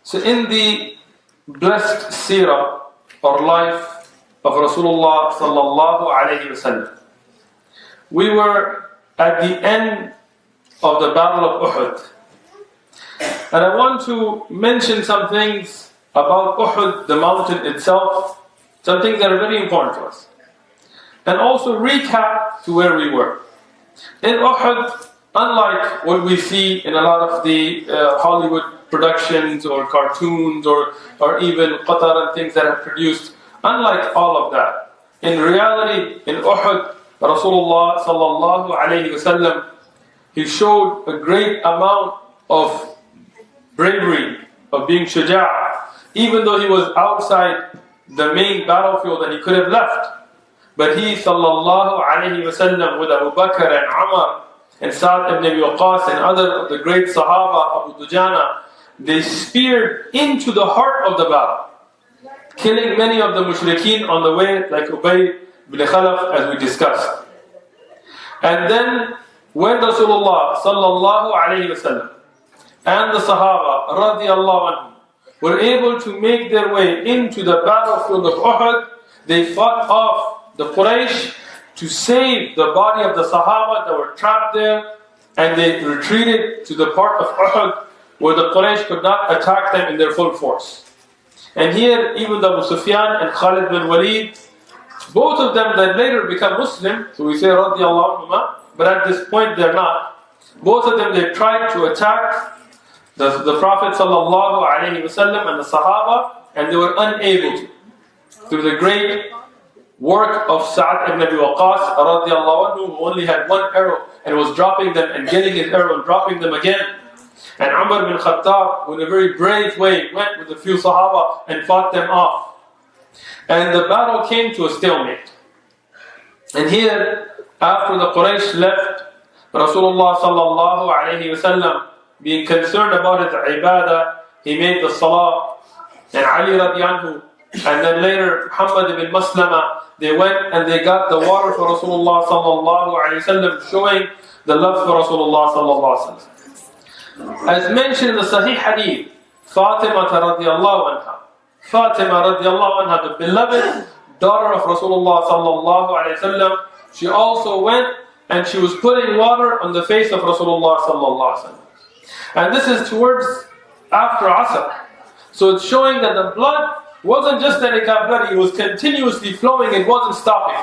So in the blessed seerah or life of Rasulullah sallallahu alayhi wasallam, we were at the end of the Battle of Uhud. And I want to mention some things about Uhud, the mountain itself, some things that are very important to us. And also recap to where we were. In Uhud, unlike what we see in a lot of the Hollywood productions or cartoons or even Qatar and things that are produced, unlike all of that, in reality, in Uhud, Rasulullah sallallahu alayhi wasallam, he showed a great amount of bravery, of being shuja', even though he was outside the main battlefield and he could have left. But he sallallahu alayhi wasallam with Abu Bakr and Umar and Sa'd ibn Abi Waqqas and other of the great Sahaba, Abu Dujana, they speared into the heart of the battle, killing many of the mushrikeen on the way, like Ubay ibn Khalaf, as we discussed. And then when Rasulullah sallallahu alayhi wasallam and the Sahaba radiyallahu anhum were able to make their way into the battlefield of Uhud, they fought off the Quraysh to save the body of the Sahaba that were trapped there, and they retreated to the part of Uhud where the Quraysh could not attack them in their full force. And here, even Abu Sufyan and Khalid bin Walid, both of them that later become Muslim, so we say radiyallahu anhuma, but at this point they're not. Both of them, they tried to attack the Prophet sallallahu alaihi wasallam and the Sahaba, and they were unable to. Through the great work of Sa'd ibn Abi Waqqas radiallahu anhu, who only had one arrow and was dropping them and getting his arrow and dropping them again. And Umar bin Khattab, who in a very brave way went with a few Sahaba and fought them off. And the battle came to a stalemate. And here, after the Quraysh left, Rasulullah sallallahu alayhi wasallam, being concerned about his ibadah, he made the salah. And Ali radiallahu, and then later Muhammad ibn Maslama, they went and they got the water for Rasulullah sallallahu alayhi wasallam, showing the love for Rasulullah sallallahu alayhi wasallam. As mentioned in the Sahih Hadith, Fatima radiallahu anha, Fatima radiallahu anha, the beloved daughter of Rasulullah sallallahu alayhi wasallam, she also went and she was putting water on the face of Rasulullah sallallahu alayhi wasallam. And this is towards after Asr. So it's showing that the blood wasn't just that it got bloody, it was continuously flowing, it wasn't stopping.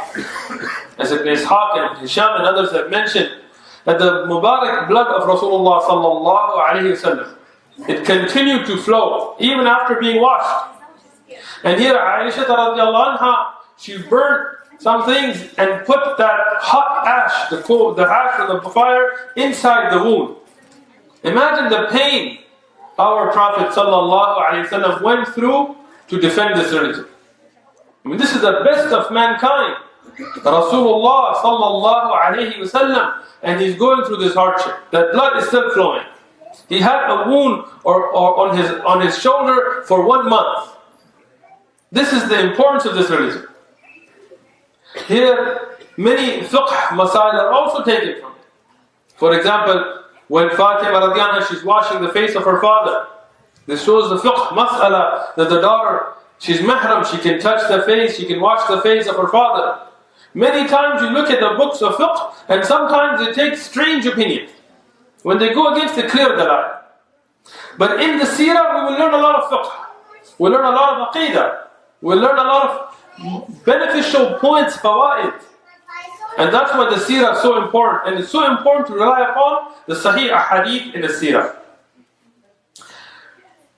As Ibn Ishaq and Ibn Hisham and others have mentioned, that the Mubarak blood of Rasulullah sallallahu alayhi wasallam, it continued to flow even after being washed. And here Aisha radiallahu anha, she burnt some things and put that hot ash, the ash from the fire, inside the wound. Imagine the pain our Prophet sallallahu alayhi wasallam went through to defend this religion. I mean, this is the best of mankind, Rasulullah sallallahu alayhi wasallam, and he's going through this hardship. That blood is still flowing. He had a wound or on his shoulder for 1 month. This is the importance of this religion. Here, many fiqh masail are also taken from it. For example, when Fatima radiallahu anha, she's washing the face of her father. This shows the fiqh mas'ala that the daughter, she's mahram, she can touch the face, she can wash the face of her father. Many times you look at the books of fiqh and sometimes they take strange opinions when they go against the clear dalal. But in the seerah we will learn a lot of fiqh. We'll learn a lot of aqidah. We'll learn a lot of beneficial points, fawaid. And that's why the seerah is so important. And it's so important to rely upon the sahih ahadith in the seerah.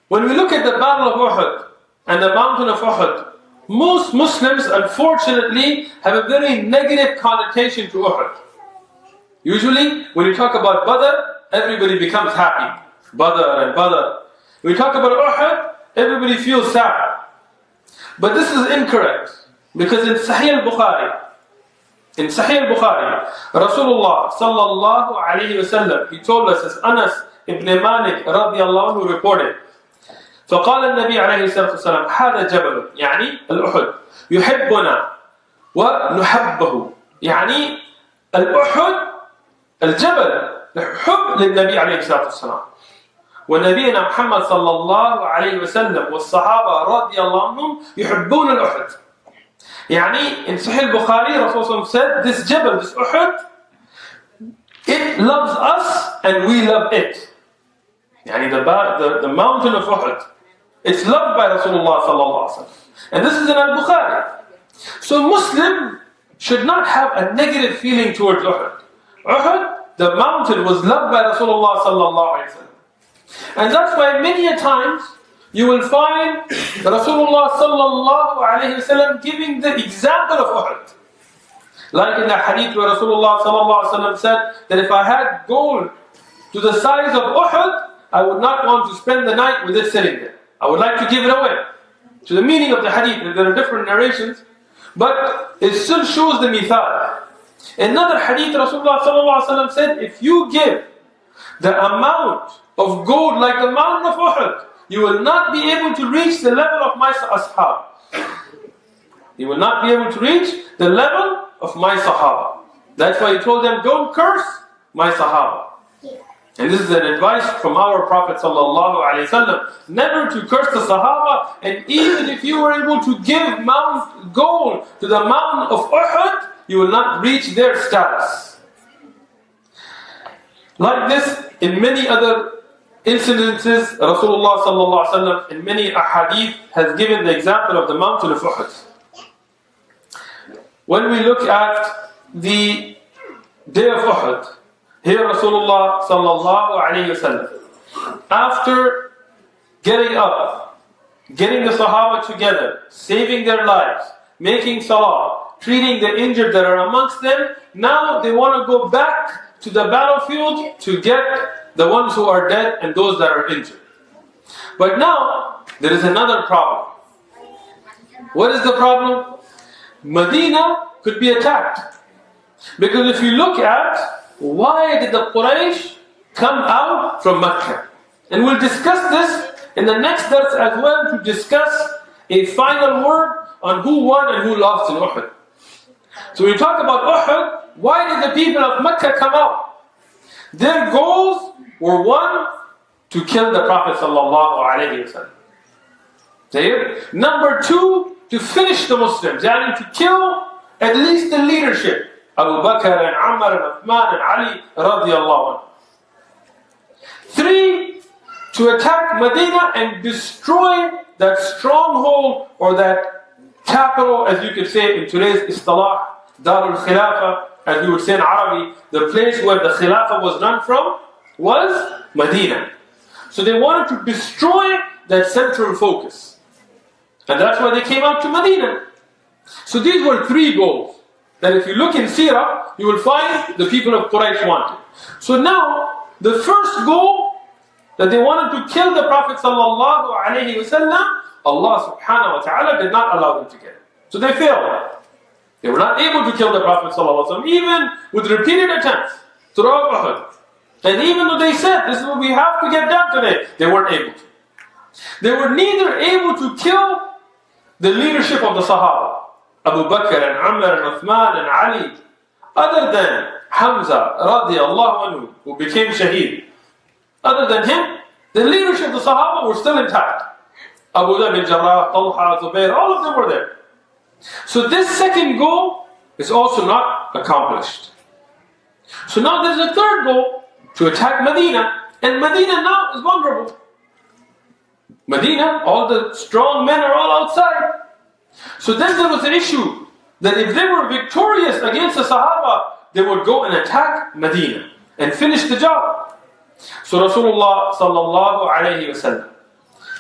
When we look at the battle of Uhud and the mountain of Uhud, most Muslims unfortunately have a very negative connotation to Uhud. Usually when you talk about Badr, everybody becomes happy. Badr and Badr. When you talk about Uhud, everybody feels sad. But this is incorrect. Because in Sahih al-Bukhari, Rasulullah sallallahu alayhi wasallam, he told us, as Anas ibn Malik radiallahu anhu reported, فقال النبي عليه الصلاة والسلام هذا جبل يعني الأحد يحبنا ونحبه. يعني الأحد الجبل حب للنبي عليه الصلاة والسلام. ونبينا محمد صلى الله عليه وسلم والصحابة رضي الله عنهم يحبون الأحد. يعني in Sahih Bukhari, Rasulullah said, this Jabal, this Uhud, it loves us and we love it. يعني the mountain of Uhud, it's loved by Rasulullah sallallahu alaihi wasallam. And this is in Al-Bukhari. So Muslim should not have a negative feeling towards Uhud. Uhud, the mountain, was loved by Rasulullah sallallahu alaihi wasallam. And that's why many a times you will find Rasulullah sallallahu alaihi wasallam giving the example of Uhud. Like in the hadith where Rasulullah sallallahu alaihi wasallam said that if I had gold to the size of Uhud, I would not want to spend the night with it sitting there. I would like to give it away. So the meaning of the hadith, and there are different narrations, but it still shows the mithal. Another hadith, Rasulullah sallallahu alaihi wasallam said, if you give the amount of gold like the mountain of Uhud, you will not be able to reach the level of my ashab. You will not be able to reach the level of my sahaba. That's why he told them, don't curse my sahaba. And this is an advice from our Prophet sallallahu alaihi wasallam, never to curse the sahaba. And even if you were able to give gold to the mountain of Uhud, you will not reach their status. Like this, in many other incidences, Rasulullah sallallahu alaihi wasallam in many ahadith has given the example of the mountain of Uhud. When we look at the day of Uhud, here Rasulullah sallallahu alaihi wasallam, after getting up, getting the Sahaba together, saving their lives, making salah, treating the injured that are amongst them, now they want to go back to the battlefield to get the ones who are dead and those that are injured. But now, there is another problem. What is the problem? Medina could be attacked. Because if you look at why did the Quraysh come out from Mecca? And we'll discuss this in the next dars as well, to discuss a final word on who won and who lost in Uhud. So when we talk about Uhud, why did the people of Mecca come out? Their goals were, one, to kill the Prophet sallallahu alaihi wasallam. Number two, to finish the Muslims, and to kill at least the leadership. Abu Bakr and Umar and Uthman and Ali radiallahu anhu. Three, to attack Medina and destroy that stronghold or that capital, as you could say in today's istilah, Dar al-Khilafah, as we would say in Arabic, the place where the Khilafah was run from was Medina. So they wanted to destroy that central focus. And that's why they came out to Medina. So these were three goals that if you look in Seerat, you will find the people of Quraysh wanted. So now, the first goal that they wanted to kill the Prophet sallallahu alaihi wasallam, Allah subhanahu wa ta'ala did not allow them to get it. So they failed. They were not able to kill the Prophet sallallahu alaihi wasallam, even with repeated attempts throughout Uhud. And even though they said, this is what we have to get done today, they weren't able to. They were neither able to kill the leadership of the Sahaba, Abu Bakr and Umar and Uthman and Ali, other than Hamza radiallahu anhu, who became shaheed. Other than him, the leadership of the Sahaba were still intact. Abu Dhabi, Jarrah, Talha, Zubair, all of them were there. So this second goal is also not accomplished. So now there's a third goal, to attack Medina. And Medina now is vulnerable. Medina, all the strong men are all outside. So then there was an issue that if they were victorious against the Sahaba, they would go and attack Medina and finish the job. So Rasulullah sallallahu alayhi wasallam,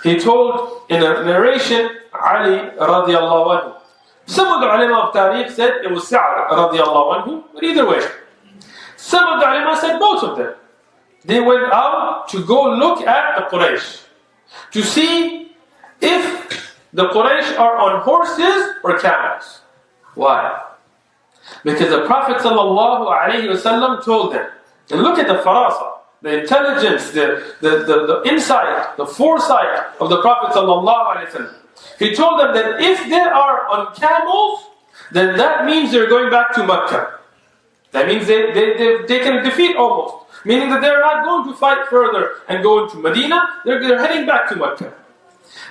he told in a narration, Ali radiallahu anhu. Some of the ulama of Tariq said it was Seerat radiallahu anhu, but either way. Some of the ulama said both of them. They went out to go look at the Quraysh, to see if the Quraysh are on horses or camels. Why? Because the Prophet ﷺ told them, and look at the farasa, the intelligence, the insight, the foresight of the Prophet ﷺ. He told them that if they are on camels, then that means they're going back to Mecca. That means they've taken a defeat almost. Meaning that they're not going to fight further and go into Medina, they're heading back to Mecca.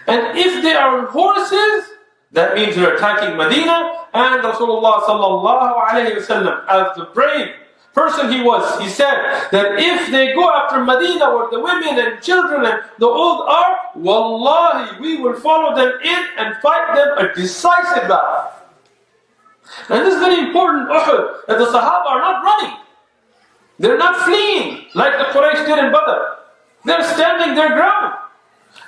And if they are on horses, that means they're attacking Medina, and Rasulullah sallallahu alayhi wasallam, as the brave person he was, he said that if they go after Medina where the women and children and the old are, wallahi, we will follow them in and fight them a decisive battle. And this is very important, Uhud, that the Sahaba are not running. They're not fleeing like the Quraysh did in Badr. They're standing their ground.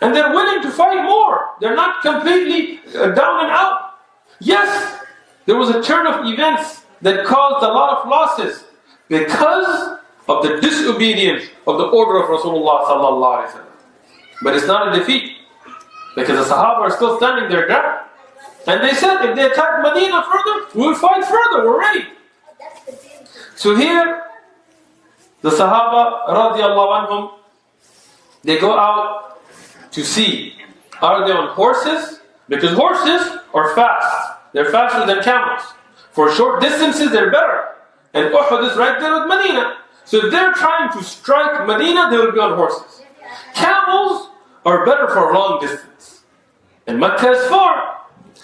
And they're willing to fight more. They're not completely down and out. Yes, there was a turn of events that caused a lot of losses because of the disobedience of the order of Rasulullah sallallahu alaihi wasallam. But it's not a defeat, because the Sahaba are still standing their ground. And they said, if they attack Medina further, we'll fight further, we're ready. So here, the Sahaba radiallahu anhum, they go out to see, are they on horses? Because horses are fast. They're faster than camels. For short distances, they're better. And Uhud is right there with Medina. So if they're trying to strike Medina, they will be on horses. Camels are better for long distance. And Mecca is far.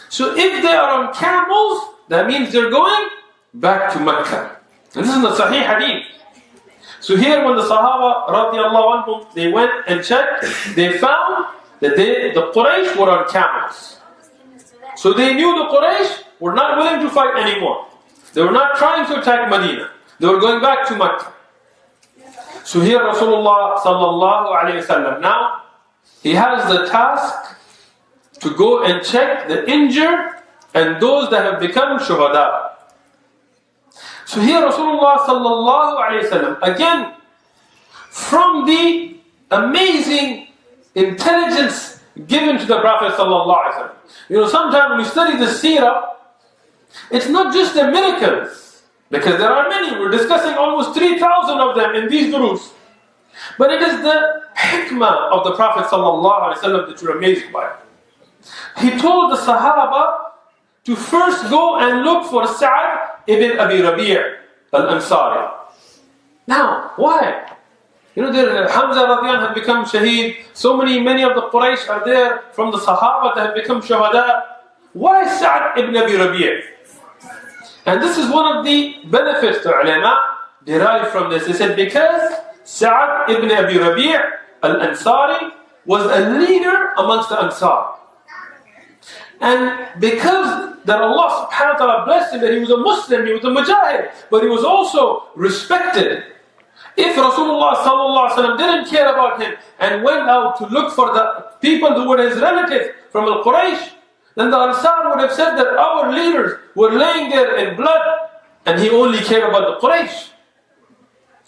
So if they are on camels, that means they're going back to Mecca. And this is the Sahih Hadith. So here when the Sahaba radiallahu anhum, they went and checked, they found that the Quraysh were on camels. So they knew the Quraysh were not willing to fight anymore. They were not trying to attack Medina. They were going back to Mecca. So here Rasulullah sallallahu alayhi wasallam, now he has the task to go and check the injured and those that have become shuhada. So here Rasulullah sallallahu alayhi wasallam, again, from the amazing intelligence given to the Prophet sallallahu alayhi wasallam. You know, sometimes when you study the Seerat, it's not just the miracles, because there are many. We're discussing almost 3,000 of them in these durus. But it is the hikmah of the Prophet sallallahu alayhi wasallam that you're amazed by. He told the Sahaba to first go and look for Sa'ad ibn Abi Rabi' al-Ansari. Now, why? You know, Hamza radiyan had become shaheed. So many of the Quraysh are there from the Sahaba that have become shuhada. Why Sa'ad ibn Abi Rabi'? And this is one of the benefits the ulama derived from this. They said because Sa'ad ibn Abi Rabi' al-Ansari was a leader amongst the Ansar. And because that Allah subhanahu wa ta'ala blessed him, that he was a Muslim, he was a Mujahid, but he was also respected. If Rasulullah sallallahu alaihi wasallam didn't care about him and went out to look for the people who were his relatives from Al-Quraysh, then the Ansar would have said that our leaders were laying there in blood and he only cared about the Quraysh.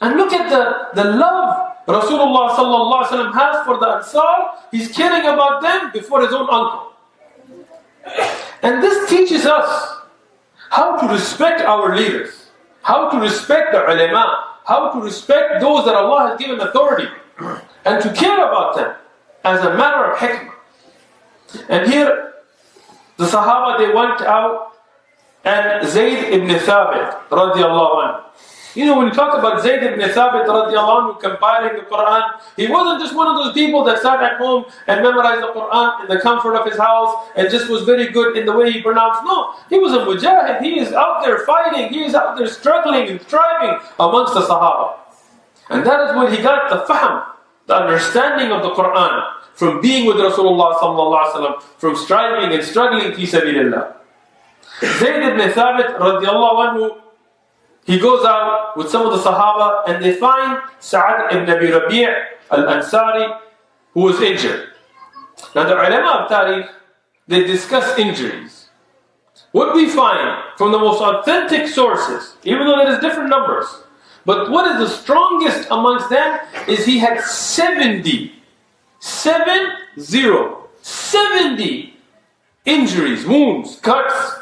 And look at the love Rasulullah sallallahu alaihi wasallam has for the Ansar. He's caring about them before his own uncle. And this teaches us how to respect our leaders, how to respect the ulama, how to respect those that Allah has given authority, and to care about them as a matter of hikmah. And here, the Sahaba, they went out, and Zayd ibn Thabit radiallahu anhu. You know, when you talk about Zayd ibn Thabit radiallahu anhu compiling the Qur'an, he wasn't just one of those people that sat at home and memorized the Qur'an in the comfort of his house and just was very good in the way he pronounced. No, he was a mujahid. He is out there fighting. He is out there struggling and striving amongst the Sahaba. And that is when he got the fahm, the understanding of the Qur'an, from being with Rasulullah sallallahu alaihi wasallam, from striving and struggling fi sabilillah. Zayd ibn Thabit radiallahu anhu, he goes out with some of the Sahaba and they find Sa'ad ibn Abi Rabi' al-Ansari who was injured. Now the ulama of Tariq, they discuss injuries. What we find from the most authentic sources, even though there is different numbers, but what is the strongest amongst them is he had 70 injuries, wounds, cuts.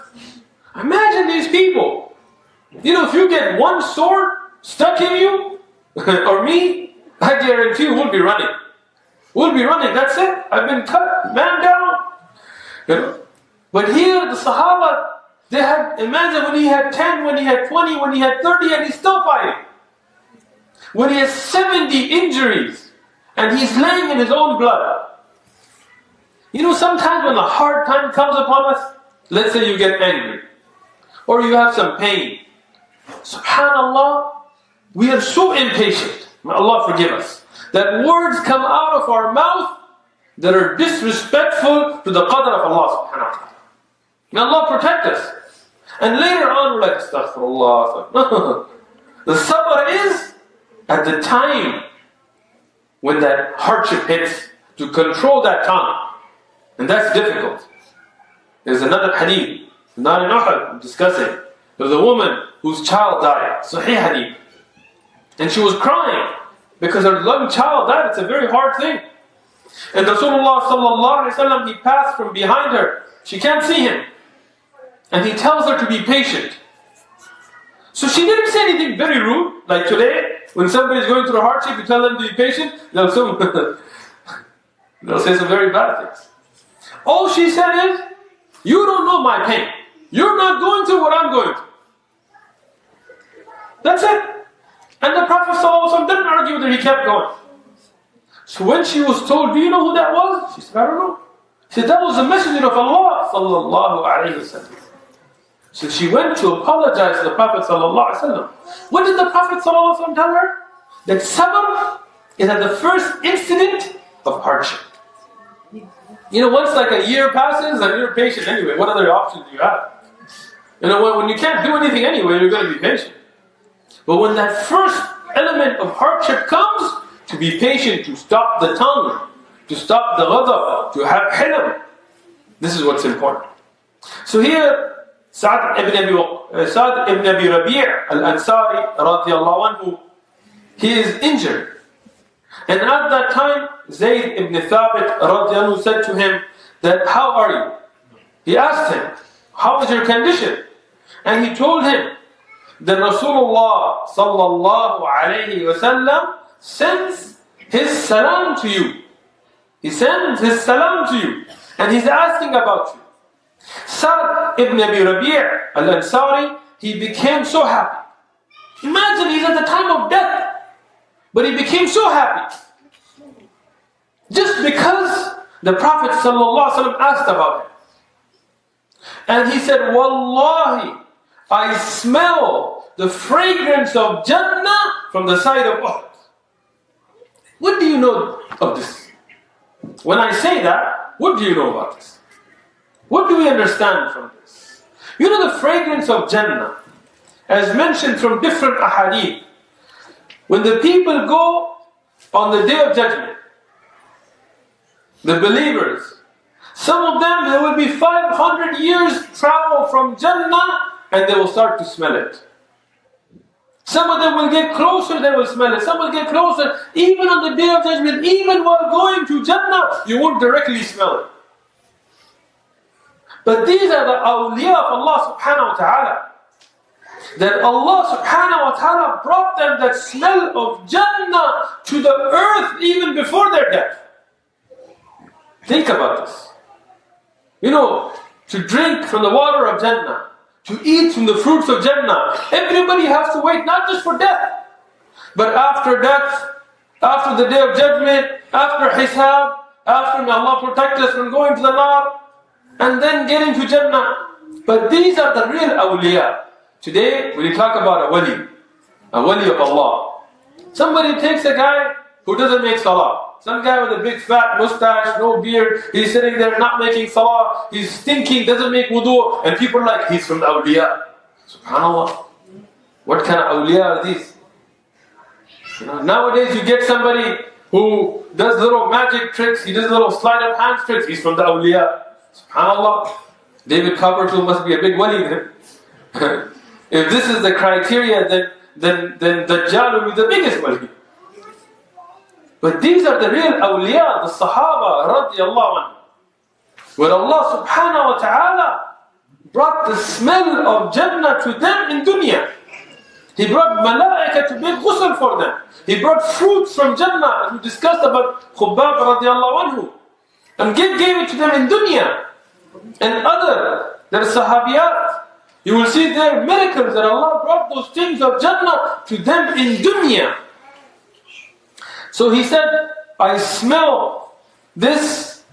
Imagine these people. You know, if you get one sword stuck in you, or me, I guarantee you we'll be running. We'll be running, that's it. I've been cut, man down. You know? But here, the Sahaba, they had, imagine when he had 10, when he had 20, when he had 30, and he's still fighting. when he has 70 injuries and he's laying in his own blood. You know, sometimes when a hard time comes upon us, let's say you get angry, or you have some pain, subhanallah, we are so impatient, may Allah forgive us, that words come out of our mouth that are disrespectful to the qadr of Allah subhanahu wa ta'ala. May Allah protect us. And later on we're like, astaghfirullah. The sabr is at the time when that hardship hits, to control that tongue. And that's difficult. There's another hadith, not in Uhud, discussing. There was a woman whose child died, Sahih hadith. And she was crying because her loving child died. It's a very hard thing. And Rasulullah sallallahu alaihi wasallam, he passed from behind her. She can't see him. And he tells her to be patient. So she didn't say anything very rude. Like today, when somebody's going through a hardship, you tell them to be patient, they'll say some very bad things. All she said is, you don't know my pain. You're not going through what I'm going through. That's it. And the Prophet ﷺ didn't argue with her, he kept going. So when she was told, do you know who that was? She said, I don't know. She said, that was the messenger of Allah sallallahu alayhi wasallam. So she went to apologize to the Prophet sallallahu alayhi wasallam. What did the Prophet sallallahu alayhi wasallam tell her? That sabr is at the first incident of hardship. You know, once like a year passes and you're patient anyway, what other options do you have? You know, when you can't do anything anyway, you're going to be patient. But when that first element of hardship comes, to be patient, to stop the tongue, to stop the ghadab, to have hilm. This is what's important. So here, Sa'd ibn Abi Rabi' al-Ansari radiyallahu anhu, he is injured. And at that time, Zayd ibn Thabit radiyallahu anhu said to him that, how are you? He asked him, how is your condition? And he told him that Rasulullah sallallahu alayhi wasallam sends his salam to you. He sends his salam to you. And he's asking about you. Sa'd ibn Abi Rabi' al-Ansari, he became so happy. Imagine he's at the time of death. But he became so happy. Just because the Prophet ﷺ asked about him. And he said, Wallahi, I smell the fragrance of Jannah from the side of Uhud. What do you know of this? When I say that, what do you know about this? What do we understand from this? You know the fragrance of Jannah, as mentioned from different ahadith. When the people go on the Day of Judgment, the believers, some of them, there will be 500 years travel from Jannah and they will start to smell it. Some of them will get closer, they will smell it. Some will get closer. Even on the Day of Judgment, even while going to Jannah, you won't directly smell it. But these are the awliya of Allah subhanahu wa ta'ala. That Allah subhanahu wa ta'ala brought them that smell of Jannah to the earth even before their death. Think about this. You know, to drink from the water of Jannah, to eat from the fruits of Jannah, everybody has to wait not just for death, but after death, after the Day of Judgment, after Hisab, after may Allah protect us from going to the Nar, and then getting to Jannah. But these are the real awliya. Today, when you talk about a wali of Allah, somebody takes a guy who doesn't make salah. Some guy with a big fat mustache, no beard, he's sitting there not making salah, he's stinking, doesn't make wudu, and people are like, he's from the awliya. SubhanAllah. What kind of awliya are these? You know, nowadays you get somebody who does little magic tricks, he does little sleight of hand tricks, he's from the awliya. SubhanAllah. David Copperfield must be a big wali then. If this is the criteria, then Dajjal will be the biggest wali. But these are the real awliya, the Sahaba radiyallahu anhu. Where Allah subhanahu wa ta'ala brought the smell of Jannah to them in dunya. He brought malaika to make ghusl for them. He brought fruits from Jannah, as we discussed about Khubbab radiyallahu anhu. And gave it to them in dunya. And other, their sahabiyat, you will see their miracles that Allah brought those things of Jannah to them in dunya. So he said, I smell this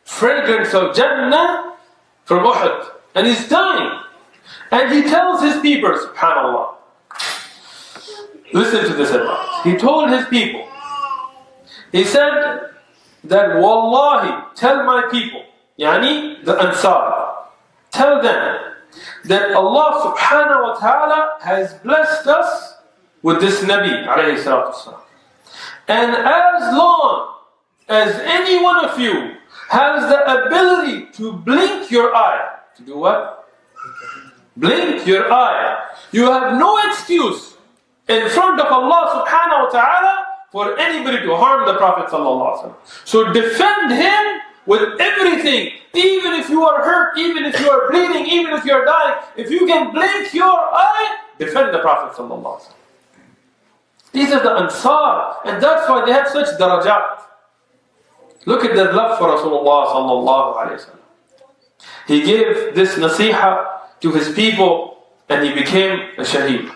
fragrance of Jannah from Uhud. And he's dying. And he tells his people, subhanAllah. Listen to this advice. He told his people, he said that, Wallahi, tell my people, yani the Ansar, tell them that Allah subhanahu wa ta'ala has blessed us with this Nabi, alayhi salatu wasalam. And as long as any one of you has the ability to blink your eye, to do what? Blink your eye. You have no excuse in front of Allah subhanahu wa ta'ala for anybody to harm the Prophet sallallahu alaihi wasallam. So defend him with everything. Even if you are hurt, even if you are bleeding, even if you are dying, if you can blink your eye, defend the Prophet sallallahu alaihi wasallam. These are the Ansar, and that's why they have such darajat. Look at their love for Rasulullah sallallahu alaihi wasallam. He gave this nasiha to his people, and he became a shaheed.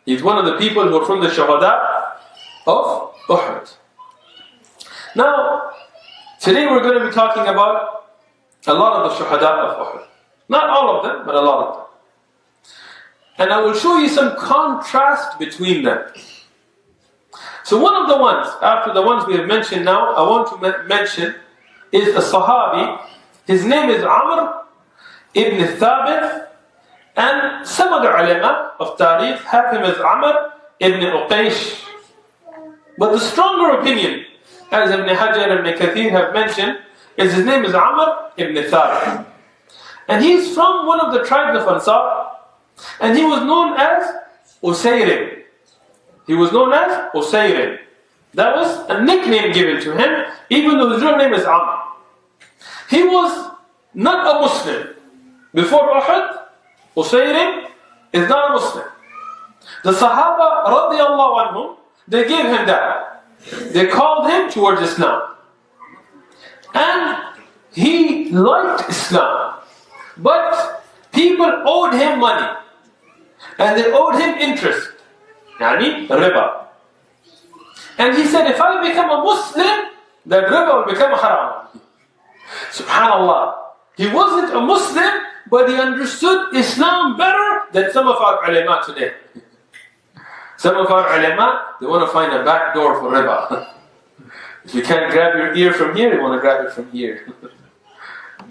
He's one of the people who are from the shuhada of Uhud. Now, today we're going to be talking about a lot of the shuhada of Uhud. Not all of them, but a lot of them. And I will show you some contrast between them. So one of the ones, after the ones we have mentioned now, I want to mention is a Sahabi. His name is Amr ibn Thabit, and some other ulama of Tariq have him as Amr ibn Uqaysh. But the stronger opinion, as Ibn Hajar and Ibn Kathir have mentioned, is his name is Amr ibn Thabit. And he's from one of the tribes of Ansar, and he was known as 𝐭𝐮𝐻. He was known as 𝐭𝐮𝐻. That was a nickname given to him, even though his real name is Amr. He was not a Muslim. Before Uhud, 𝐭𝐮𝐻 is not a Muslim. The Sahaba radiallahu anhum, they gave him that. They called him towards Islam. And he liked Islam. But people owed him money. And they owed him interest. Yani riba. And he said, if I become a Muslim, then riba will become haram. Subhanallah. He wasn't a Muslim, but he understood Islam better than some of our ulama today. Some of our ulama, they want to find a back door for riba. If you can't grab your ear from here, you want to grab it from here.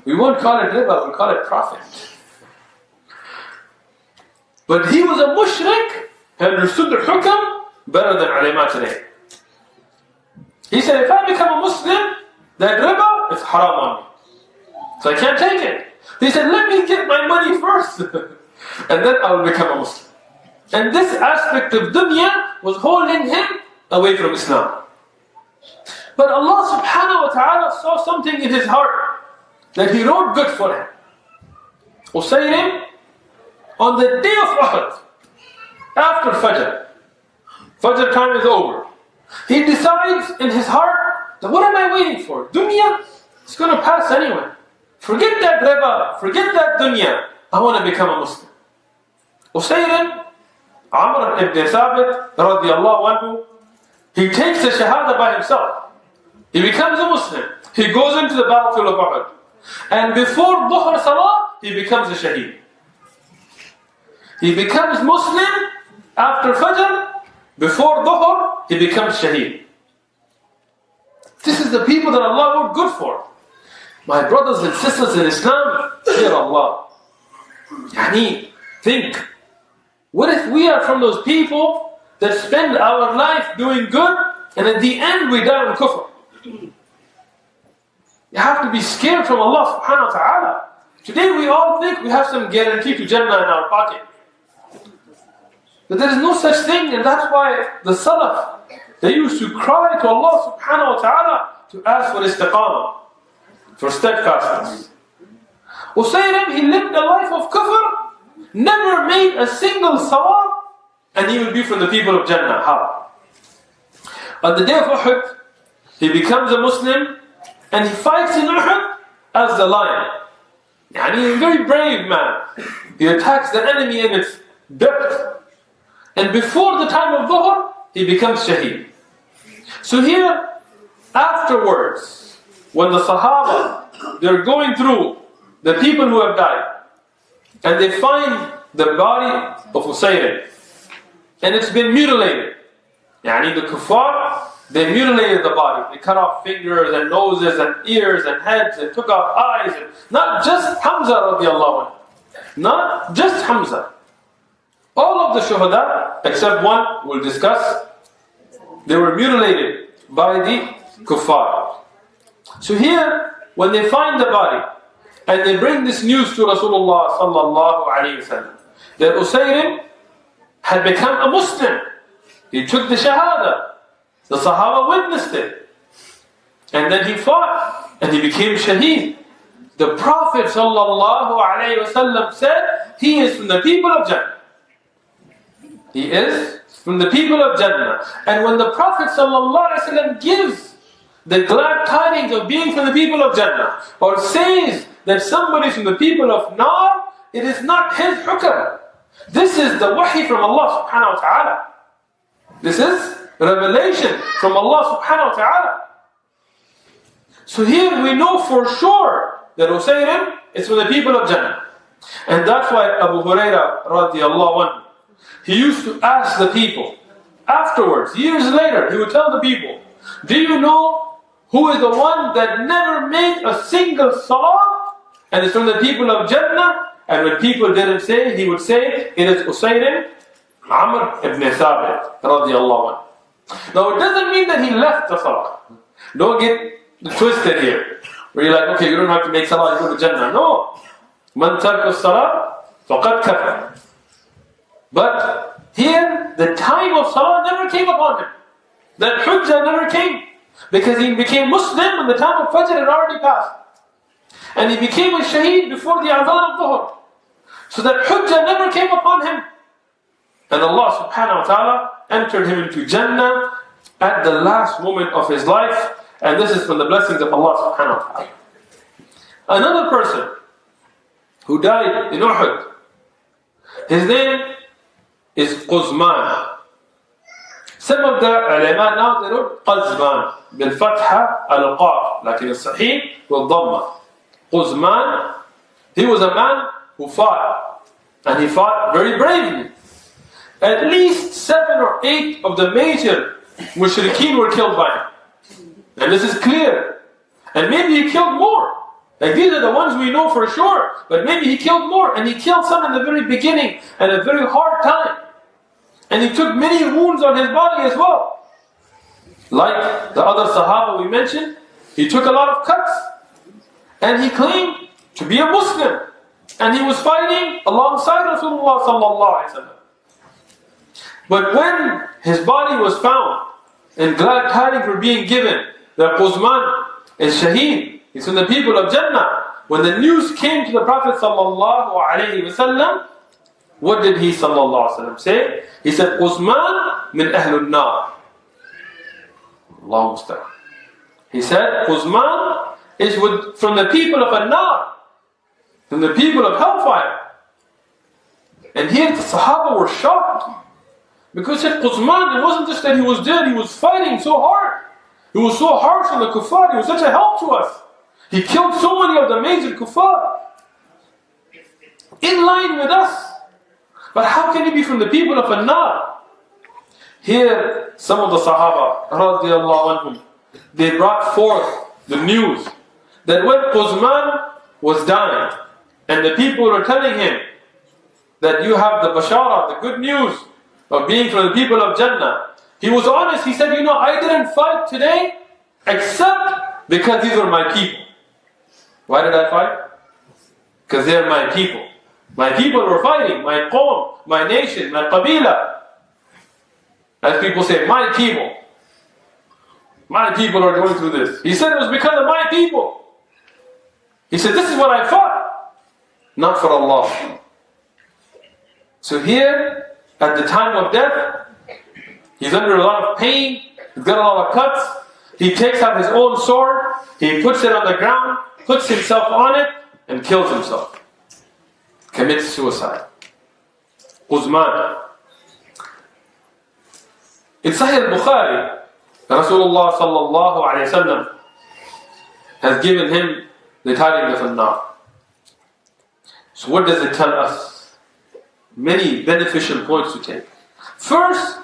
We won't call it riba, we'll call it profit. But he was a mushrik, he understood the hukam better than ulama today. He said, if I become a Muslim, then riba is haram on me. So I can't take it. He said, let me get my money first, and then I will become a Muslim. And this aspect of dunya was holding him away from Islam. But Allah subhanahu wa ta'ala saw something in his heart that He wrote good for him. 𝐭𝐮𝐻, on the day of Uhud, after Fajr time is over, he decides in his heart that what am I waiting for? Dunya, it's going to pass anyway. Forget that riba, forget that dunya. I want to become a Muslim. 𝐭𝐮𝐻, Amr ibn Thabit radiallahu anhu, he takes the shahada by himself. He becomes a Muslim. He goes into the battlefield of Uhud. And before Dhuhr Salah, he becomes a shaheed. He becomes Muslim after Fajr. Before Dhuhr, he becomes shaheed. This is the people that Allah wrote good for. My brothers and sisters in Islam, fear Allah. Yani, think. What if we are from those people that spend our life doing good and at the end we die on kufr? You have to be scared from Allah subhanahu wa ta'ala. Today we all think we have some guarantee to Jannah in our pocket. But there is no such thing, and that's why the Salaf, they used to cry to Allah subhanahu wa ta'ala to ask for istiqamah, for steadfastness. 𝐭𝐮𝐻, he lived a life of kufr, never made a single salah, and he will be from the people of Jannah. How? On the day of Uhud, he becomes a Muslim, and he fights in Uhud as the lion. And he's a very brave man. He attacks the enemy in its depth. And before the time of Dhuhr, he becomes shaheed. So here, afterwards, when the Sahaba, they're going through the people who have died, and they find the body of 𝐒𝐮𝐻, and it's been mutilated. Yani the kuffar, they mutilated the body. They cut off fingers and noses and ears and heads and took out eyes. And not just Hamza radiallahu anhu. Not just Hamza. All of the shuhada, except one we'll discuss, they were mutilated by the kuffar. So here, when they find the body, and they bring this news to Rasulullah sallallahu alayhi wa sallam, that 𝐒𝐮 had become a Muslim. He took the shahada. The Sahaba witnessed it. And then he fought, and he became shaheed. The Prophet sallallahu alayhi wa sallam said, he is from the people of Jannah. He is from the people of Jannah. And when the Prophet sallallahu alayhi wa sallam gives the glad tidings of being from the people of Jannah, or says that somebody is from the people of Nar, it is not his hukm. This is the wahi from Allah subhanahu wa ta'ala. This is revelation from Allah subhanahu wa ta'ala. So here we know for sure that 𝐒𝐮 is from the people of Jannah. And that's why Abu Hurairah radiallahu anhu, he used to ask the people, afterwards, years later, he would tell the people, do you know who is the one that never made a single salah and is from the people of Jannah? And when people didn't say, he would say, it is 𝐒𝐮 Amr ibn Thabit radiallahu anhu. Now it doesn't mean that he left the salah. Don't get twisted here. Where you're like, okay, you don't have to make salah, you go to Jannah. No. Man tarka salah, faqad kafar. But here, the time of salah never came upon him. That hujjah never came. Because he became Muslim when the time of Fajr had already passed. And he became a shaheed before the adhan of Dhuhr. So that hujjah never came upon him. And Allah subhanahu wa ta'ala entered him into Jannah at the last moment of his life. And this is from the blessings of Allah subhanahu wa ta'ala. Another person who died in Uhud, his name is 𝐒𝐮𝐻𝐻. Some of the ulama now they wrote 𝐒𝐮𝐻 بالفتحة القاف, لكن الصحيح والضمة. 𝐒𝐮𝐻, he was a man who fought, and he fought very bravely. At least 7 or 8 of the major mushrikeen were killed by him. And this is clear. And maybe he killed more. Like these are the ones we know for sure. But maybe he killed more. And he killed some in the very beginning at a very hard time. And he took many wounds on his body as well. Like the other Sahaba we mentioned, he took a lot of cuts. And he claimed to be a Muslim. And he was fighting alongside Rasulullah sallallahu alaihi wasallam. But when his body was found, and glad tidings were being given, that 𝐒𝐮𝐻 is shaheed, he's from the people of Jannah. When the news came to the Prophet sallallahu alaihi wasallam, what did he sallallahu alaihi wasallam say? He said, 𝐒𝐮𝐻 min ahlul nar. Allahu musta'an. He said, 𝐒𝐮𝐻 is from the people of an-nar, from the people of hellfire. And here the Sahaba were shocked. Because he said, 𝐒𝐮𝐻, it wasn't just that he was dead, he was fighting so hard. He was so harsh on the kuffar, he was such a help to us. He killed so many of the major kuffar. In line with us. But how can he be from the people of an-nar? Here, some of the Sahaba, radiallahu anhum, they brought forth the news that when 𝐒𝐮𝐻 was dying, and the people were telling him that you have the bashara, the good news of being from the people of Jannah, he was honest. He said, I didn't fight today except because these were my people. Why did I fight? Because they're my people. My people were fighting, my qawm, my nation, my qabila. As people say, my people. My people are going through this. He said it was because of my people. He said, this is what I fought, not for Allah. So here, at the time of death, he's under a lot of pain, he's got a lot of cuts. He takes out his own sword, he puts it on the ground, puts himself on it, and kills himself. Commits suicide. 𝐒𝐮𝐻. In Sahih al-Bukhari, Rasulullah sallallahu alayhi wa sallam has given him the tidings of an-nar. So what does it tell us? Many beneficial points to take. First,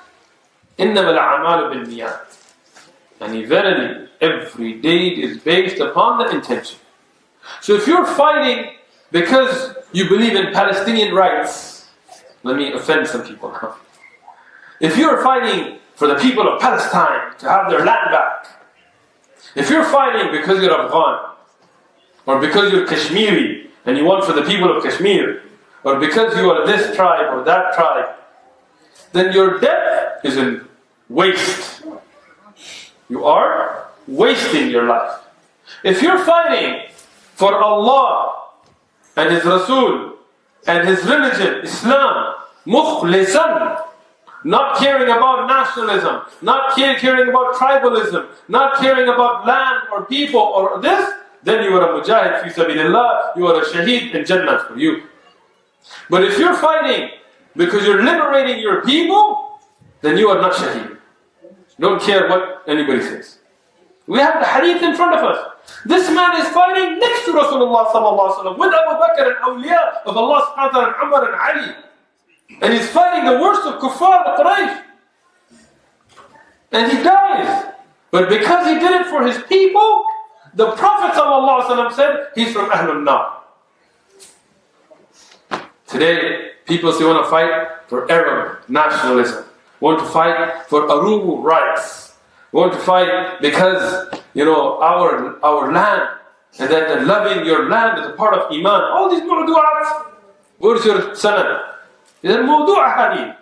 إِنَّمَا الْأَعْمَالُ بِالنِّيَّاتِ. And verily, every deed is based upon the intention. So if you're fighting because you believe in Palestinian rights, let me offend some people now. If you're fighting for the people of Palestine to have their land back, if you're fighting because you're Afghan, or because you're Kashmiri and you want for the people of Kashmir, or because you are this tribe or that tribe, then your death is in waste. You are wasting your life. If you're fighting for Allah and His Rasul and His religion, Islam, mukhlisan, not caring about nationalism, not caring about tribalism, not caring about land or people or this, then you are a mujahid fi sabilillah, you are a shaheed in Jannah for you. But if you're fighting because you're liberating your people, then you are not shaheed. Don't care what anybody says. We have the hadith in front of us. This man is fighting next to Rasulullah sallallahu alaihi wasallam with Abu Bakr and awliya of Allah subhanahu wa ta'ala and Umar and Ali. And he's fighting the worst of kuffar, the Quraysh. And he dies. But because he did it for his people, the Prophet sallallahu alaihi wasallam said, he's from Ahlul Nar. Today, people say want to fight for Arab nationalism. Want to fight for Urdu rights. Want to fight because, our land, and that loving your land is a part of Iman. All these mu'du'at. Where's your sanad? They're mu'du'a hadith.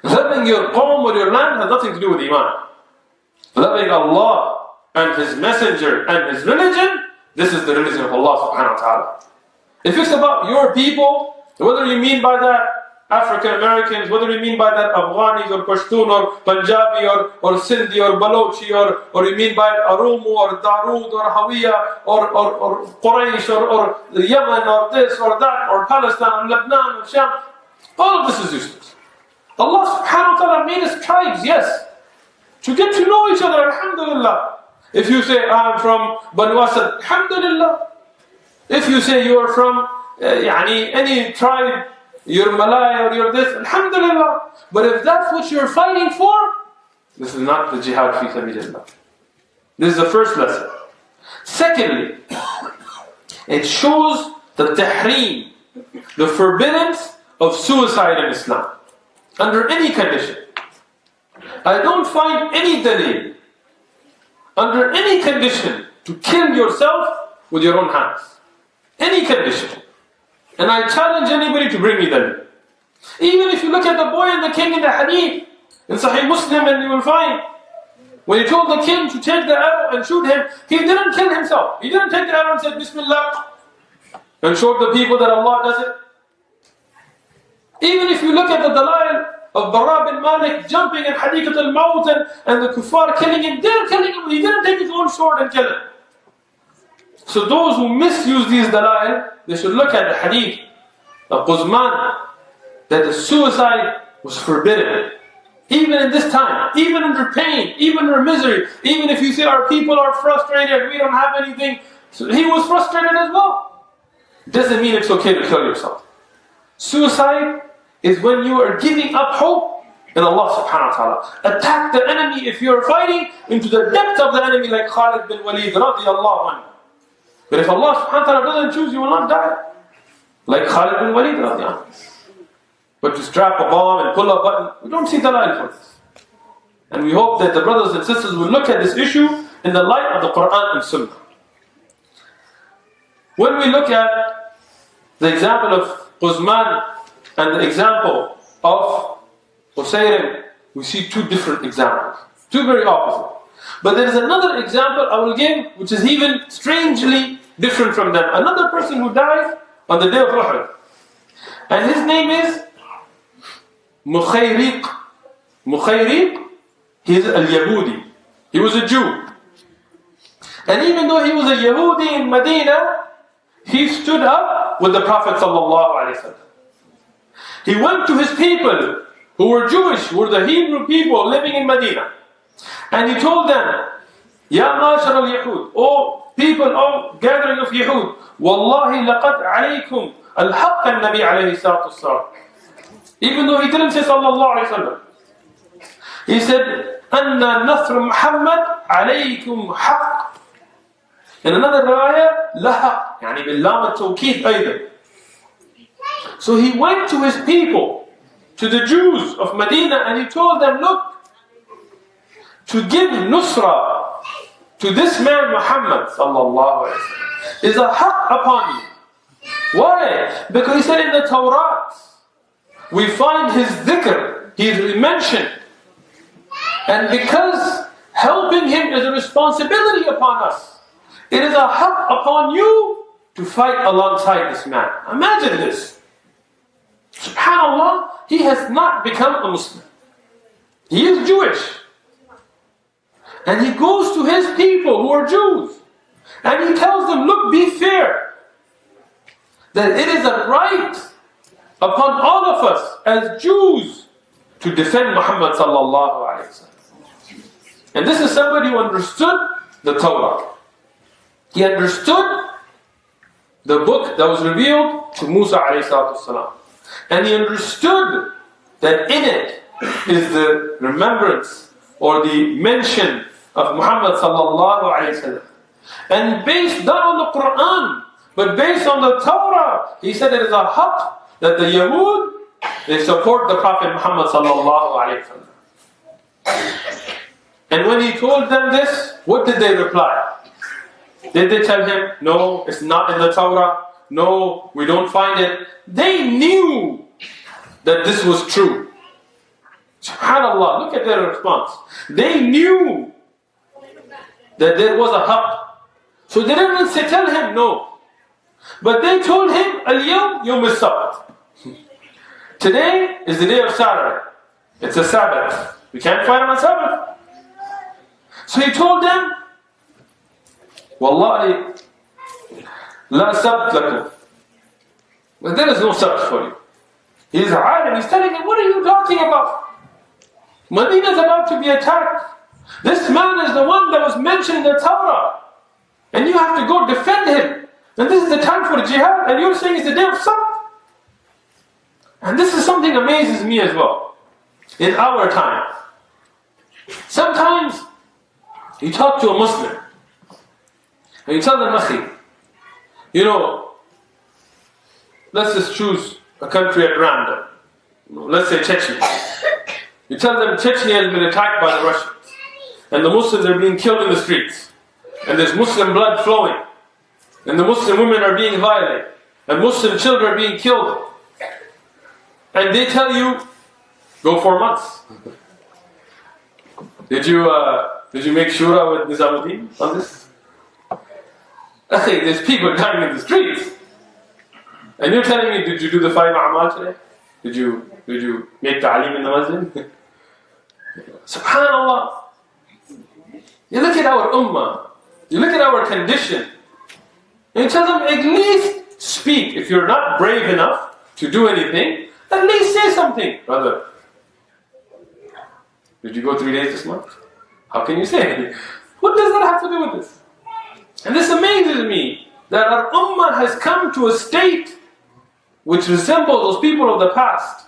Loving your qawm or your land has nothing to do with Iman. Loving Allah and His Messenger and His religion, this is the religion of Allah subhanahu wa ta'ala. If it's about your people, whether you mean by that African Americans, whether you mean by that Afghanis or Pashtun or Punjabi or Sindhi or Balochi or you mean by Arumu or Darood or Hawiya or Quraysh or Yemen or this or that or Palestine or Lebanon or Sham, all of this is useless. Allah subhanahu wa ta'ala made us tribes, yes, to get to know each other, alhamdulillah. If you say, I'm from Banu Asad, alhamdulillah. If you say you are from any tribe, you're Malay or you're this, alhamdulillah. But if that's what you're fighting for, this is not the jihad fi sabilillah. This is the first lesson. Secondly, it shows the tahreem, the forbiddance of suicide in Islam, under any condition. I don't find any dalil, under any condition, to kill yourself with your own hands. Any condition. And I challenge anybody to bring me that. Even if you look at the boy and the king in the hadith, in Sahih Muslim, and you will find, when he told the king to take the arrow and shoot him, he didn't kill himself. He didn't take the arrow and said, Bismillah, and showed the people that Allah does it. Even if you look at the dalail of Bara bin Malik jumping in Hadiqat al-Maut and the kuffar killing him, they're killing him, he didn't take his own sword and kill him. So those who misuse these dalail, they should look at the hadith of 𝐒𝐮𝐻𝐚𝐢, that the suicide was forbidden. Even in this time, even under pain, even under misery, even if you say our people are frustrated, we don't have anything, so he was frustrated as well. Doesn't mean it's okay to kill yourself. Suicide is when you are giving up hope in Allah subhanahu wa ta'ala. Attack the enemy if you are fighting into the depth of the enemy, like Khalid bin Walid radiyallahu anhu. But if Allah subhanahu wa ta'ala doesn't choose, you will not die. Like Khalid bin Walid radiyallahu anhu. But to strap a bomb and pull a button, we don't see dalail for this. And we hope that the brothers and sisters will look at this issue in the light of the Qur'an and Sunnah. When we look at the example of 𝐒𝐮𝐻𝐚𝐢 and the example of 𝐒𝐮, we see two different examples. Two very opposite. But there is another example I will give, which is even strangely different from them. Another person who died on the day of Uhud. And his name is Mukhayriq. He is al-Yahudi. He was a Jew. And even though he was a Yahudi in Medina, he stood up with the Prophet ﷺ. He went to his people who were Jewish, who were the Hebrew people living in Medina. And he told them, Ya ma'ashar al-Yahud, O people, O gathering of Yahud, Wallahi laqad alaykum al-haqq al-Nabi alayhi salatu wassalam. Even though he didn't say sallallahu alayhi wa sallam. He said, Anna nasr Muhammad alaykum haqq. In another riwayah, lahaq, yani bil-lam al-tawkeed aydan. So he went to his people, to the Jews of Medina, and he told them, look, to give nusra to this man Muhammad sallallahu alayhi wa sallam is a haqq upon you. Why? Because he said in the Torah, we find his dhikr, he is mentioned. And because helping him is a responsibility upon us, it is a haqq upon you to fight alongside this man. Imagine this. SubhanAllah, he has not become a Muslim. He is Jewish. And he goes to his people who are Jews. And he tells them, look, be fair. That it is a right upon all of us as Jews to defend Muhammad sallallahu alayhi wa sallam. And this is somebody who understood the Torah. He understood the book that was revealed to Musa alayhi salatu wasalam. And he understood that in it is the remembrance or the mention of Muhammad sallallahu alayhi wa sallam. And based not on the Quran, but based on the Torah, he said it is a haqq that the Yahud, they support the Prophet Muhammad sallallahu alayhi wa sallam. And when he told them this, what did they reply? Did they tell him, no, it's not in the Torah, no, we don't find it? They knew that this was true. SubhanAllah, look at their response. They knew that there was a haqq. So they didn't say, tell him no. But they told him, Al-yawm yawm as-sabt. Today is the day of Saturday. It's a Sabbath. We can't fight on a Sabbath. So he told them, Wallahi, la sabt lakum. But there is no sabt for you. He's a alim, he's telling him, what are you talking about? Medina is about to be attacked. This man is the one that was mentioned in the Torah. And you have to go defend him. And this is the time for jihad, and you're saying it's the day of sabt. And this is something amazes me as well. In our time. Sometimes you talk to a Muslim and you tell them, Akhi, you know, let's just choose a country at random. Let's say Chechnya. You tell them Chechnya has been attacked by the Russians and the Muslims are being killed in the streets and there's Muslim blood flowing and the Muslim women are being violated and Muslim children are being killed. And they tell you, go 4 months. Did you make shura with Nizamuddin on this? I think there's people dying in the streets. And you're telling me, did you do the 5 a'mal today? Did you make ta'aleem in the masjid? SubhanAllah. You look at our ummah. You look at our condition. And you tell them, at least speak. If you're not brave enough to do anything, at least say something. Brother, did you go 3 days this month? How can you say anything? What does that have to do with this? And this amazes me, that our ummah has come to a state which resembles those people of the past.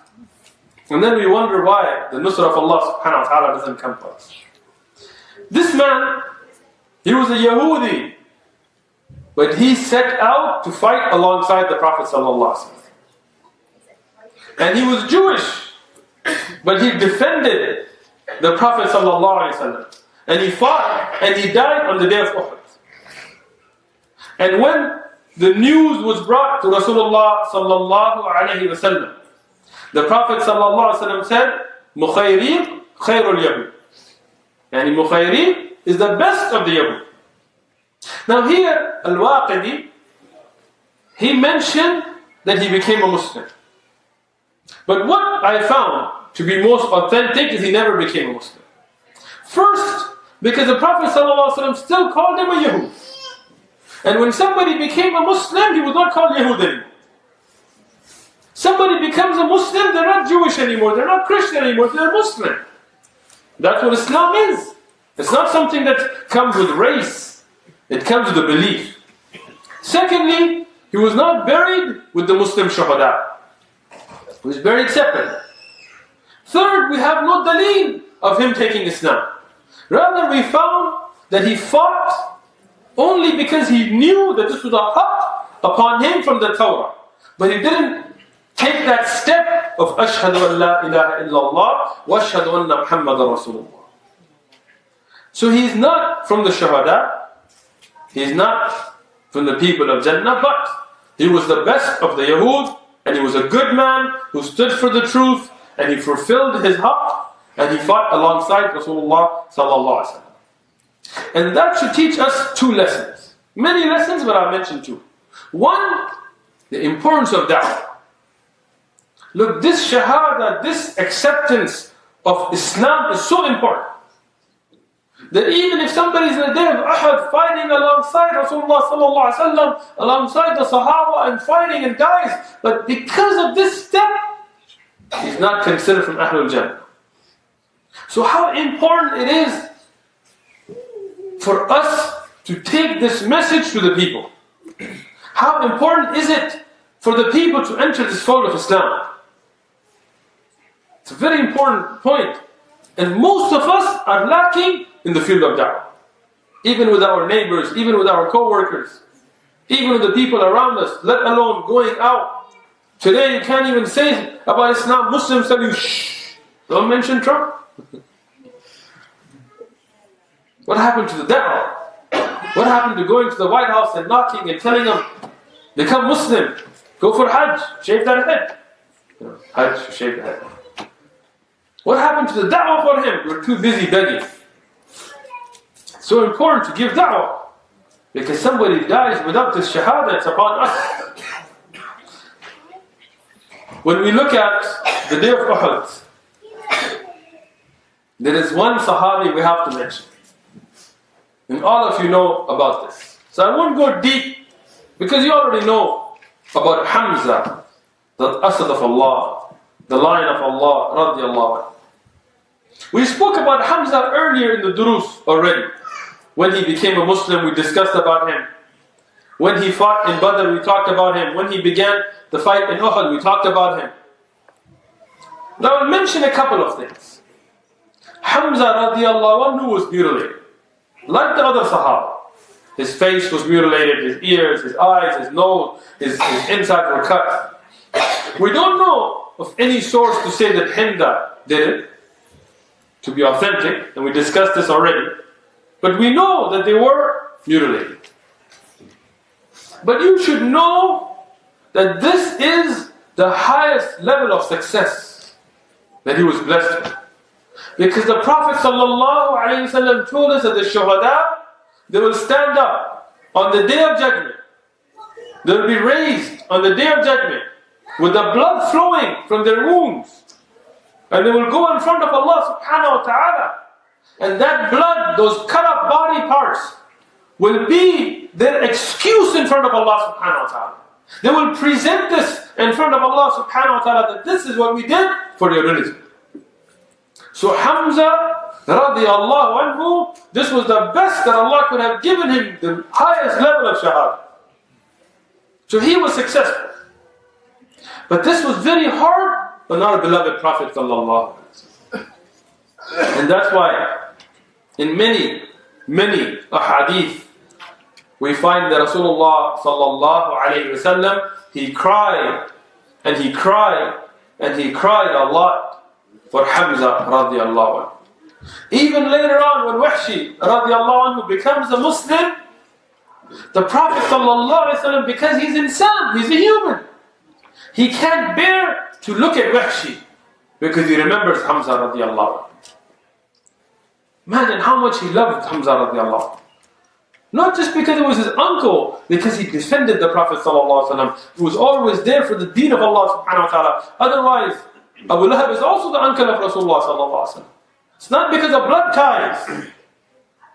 And then we wonder why the nusra of Allah subhanahu wa ta'ala doesn't come to us. This man, he was a Yahudi, but he set out to fight alongside the Prophet sallallahu alaihi wasallam. And he was Jewish, but he defended the Prophet sallallahu alaihi wasallam. And he fought, and he died on the day of Uhud. And when the news was brought to Rasulullah sallallahu alaihi wasallam, the Prophet sallallahu alaihi wasallam said, "Mukhayriq khayrul yahud." And Mukhayriq is the best of the Yahud. Now here, Al-Waqidi, he mentioned that he became a Muslim. But what I found to be most authentic is he never became a Muslim. First, because the Prophet ﷺ still called him a Yahud. And when somebody became a Muslim, he was not called Yahud anymore. Somebody becomes a Muslim, they're not Jewish anymore, they're not Christian anymore, they're Muslim. That's what Islam is. It's not something that comes with race. It comes with the belief. Secondly, he was not buried with the Muslim shuhada. He was buried separately. Third, we have no daleel of him taking Islam. Rather, we found that he fought only because he knew that this was a haqq upon him from the Torah. But he didn't take that step of ashhadu an la ilaha illallah wa ashhadu anna Muhammadan Rasulullah. So he's not from the shuhada. He's not from the people of Jannah, but he was the best of the Yahud, and he was a good man who stood for the truth, and he fulfilled his haqq, and he fought alongside Rasulullah sallallahu alaihi wasallam. And that should teach us two lessons. Many lessons, but I'll mention two. One, the importance of da'wah. Look, this shahada, this acceptance of Islam is so important that even if somebody is in the day of Uhud fighting alongside Rasulullah sallallahu alaihi wasallam, alongside the Sahaba and fighting and dies, but because of this step, he's not considered from Ahlul Jannah. So how important it is for us to take this message to the people. How important is it for the people to enter this fold of Islam? It's a very important point. And most of us are lacking in the field of da'wah. Even with our neighbors, even with our co-workers, even with the people around us, let alone going out. Today you can't even say about Islam, Muslims tell you, shh, don't mention Trump. What happened to the da'wah? What happened to going to the White House and knocking and telling them, become Muslim, go for Hajj, shave that head. Hajj, shave the head. What happened to the da'wah for him? We're too busy begging. So important to give da'wah, because somebody dies without this shahada, it's upon us. When we look at the day of Uhud, there is one sahabi we have to mention. And all of you know about this. So I won't go deep, because you already know about Hamza, the Asad of Allah, the Lion of Allah, radiallahu anhu. We spoke about Hamza earlier in the durus already. When he became a Muslim, we discussed about him. When he fought in Badr, we talked about him. When he began the fight in Uhud, we talked about him. Now I'll mention a couple of things. Hamza radiallahu anhu was mutilated, like the other Sahaba. His face was mutilated, his ears, his eyes, his nose, his insides were cut. We don't know of any source to say that Hinda did it, to be authentic, and we discussed this already. But we know that they were mutilated. But you should know that this is the highest level of success that he was blessed with. Because the Prophet ﷺ told us that the shuhada, they will stand up on the day of judgment. They will be raised on the day of judgment with the blood flowing from their wounds. And they will go in front of Allah subhanahu wa ta'ala. And that blood, those cut up body parts, will be their excuse in front of Allah subhanahu wa ta'ala. They will present this in front of Allah subhanahu wa ta'ala, that this is what we did for your religion. So Hamza radiallahu anhu, this was the best that Allah could have given him, the highest level of shahada. So he was successful. But this was very hard on our beloved Prophet sallallahu alaihi wasallam. And that's why in many ahadith we find that Rasulullah sallallahu alaihi wasallam, he cried and he cried and he cried a lot for Hamza radiallahu anhu. Even later on when Wahshi radiallahu anhu becomes a Muslim, the Prophet sallallahu alaihi wasallam, because he's insan, he's a human, he can't bear to look at Wahshi because he remembers Hamza radiallahu anhu. Imagine how much he loved Hamza radiallahu anhu. Not just because it was his uncle, because he defended the Prophet sallallahu alaihi wasallam. He was always there for the deen of Allah subhanahu wa ta'ala. Otherwise, Abu Lahab is also the uncle of Rasulullah sallallahu alaihi wasallam. It's not because of blood ties,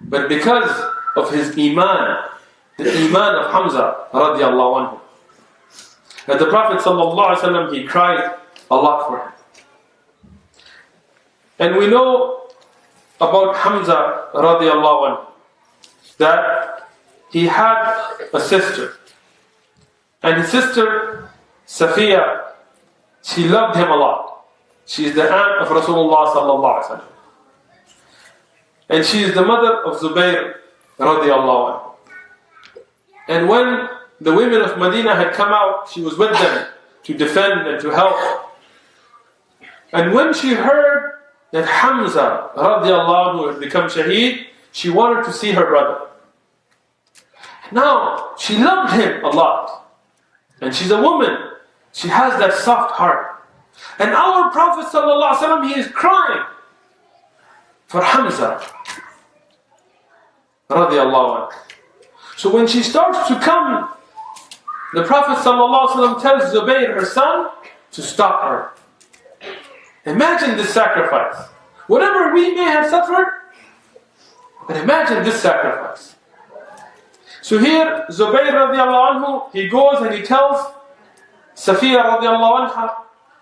but because of his iman, the iman of Hamza radiallahu anhu. And the Prophet sallallahu alaihi wasallam, he cried a lot for him. And we know about Hamza radiallahu anhu, that he had a sister. And his sister, Safiya, she loved him a lot. She is the aunt of Rasulullah sallallahu alaihi wasallam. And she is the mother of Zubayr radiallahu anhu. And when the women of Medina had come out, she was with them to defend and to help. And when she heard that Hamza radiallahu anhu had become shaheed, she wanted to see her brother. Now, she loved him a lot. And she's a woman. She has that soft heart. And our Prophet sallallahu alaihi wasallam, he is crying for Hamza radiallahu anhu. So when she starts to come, the Prophet ﷺ tells Zubayr, her son, to stop her. Imagine this sacrifice. Whatever we may have suffered, but imagine this sacrifice. So here, Zubayr radiallahu anhu, he goes and he tells Safiya radiallahu anha,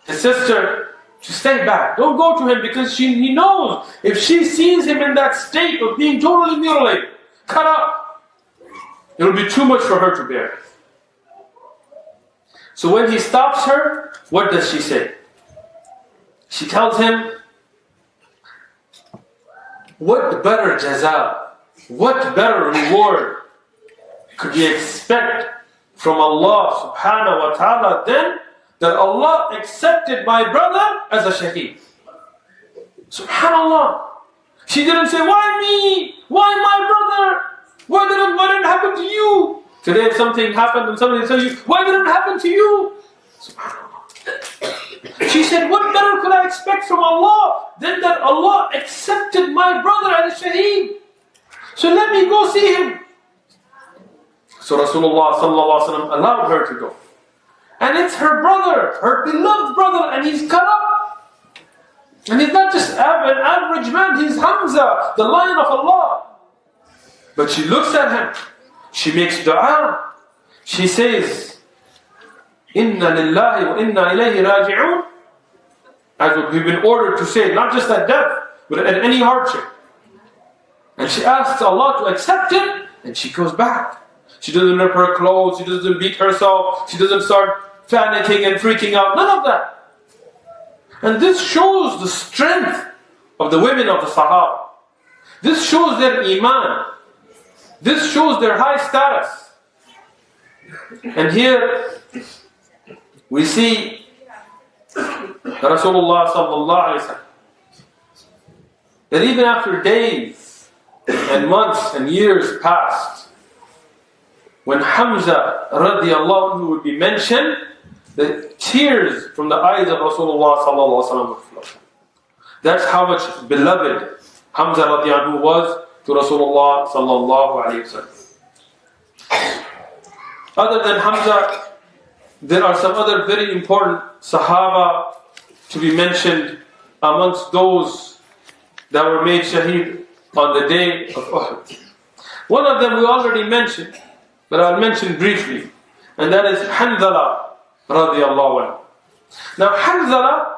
his sister, to stay back. Don't go to him, because he knows if she sees him in that state of being totally mutilated, cut up, it will be too much for her to bear. So when he stops her, what does she say? She tells him, what better jaza, what better reward could we expect from Allah subhanahu wa ta'ala than that Allah accepted my brother as a shaheed? Subhanallah. She didn't say, why me? Why my brother? Why didn't it happen to you? Today if something happened and somebody tells you, why didn't it happen to you? SubhanAllah. She said, what better could I expect from Allah than that Allah accepted my brother as a shaheed? So let me go see him. So Rasulullah sallallahu alaihi wasallam allowed her to go. And it's her brother, her beloved brother, and he's cut up. And he's not just an average man, he's Hamza, the lion of Allah. But she looks at him, she makes dua, she says, Inna lillahi wa inna ilayhi raji'un. As we've been ordered to say, not just at death, but at any hardship. And she asks Allah to accept it, and she goes back. She doesn't rip her clothes, she doesn't beat herself, she doesn't start panicking and freaking out, none of that. And this shows the strength of the women of the Sahaba. This shows their iman. This shows their high status. And here we see Rasulullah sallallahu alaihi wasallam, that even after days and months and years passed, when Hamza radiallahu anhu would be mentioned, the tears from the eyes of Rasulullah sallallahu alaihi wasallam would flow. That's how much beloved Hamza radiallahu anhu was to Rasulullah sallallahu alaihi wasallam. Other than Hamza, there are some other very important Sahaba to be mentioned amongst those that were made shaheed on the day of Uhud. One of them we already mentioned, but I'll mention briefly, and that is Hanzala radiallahu anhu. Now Hanzala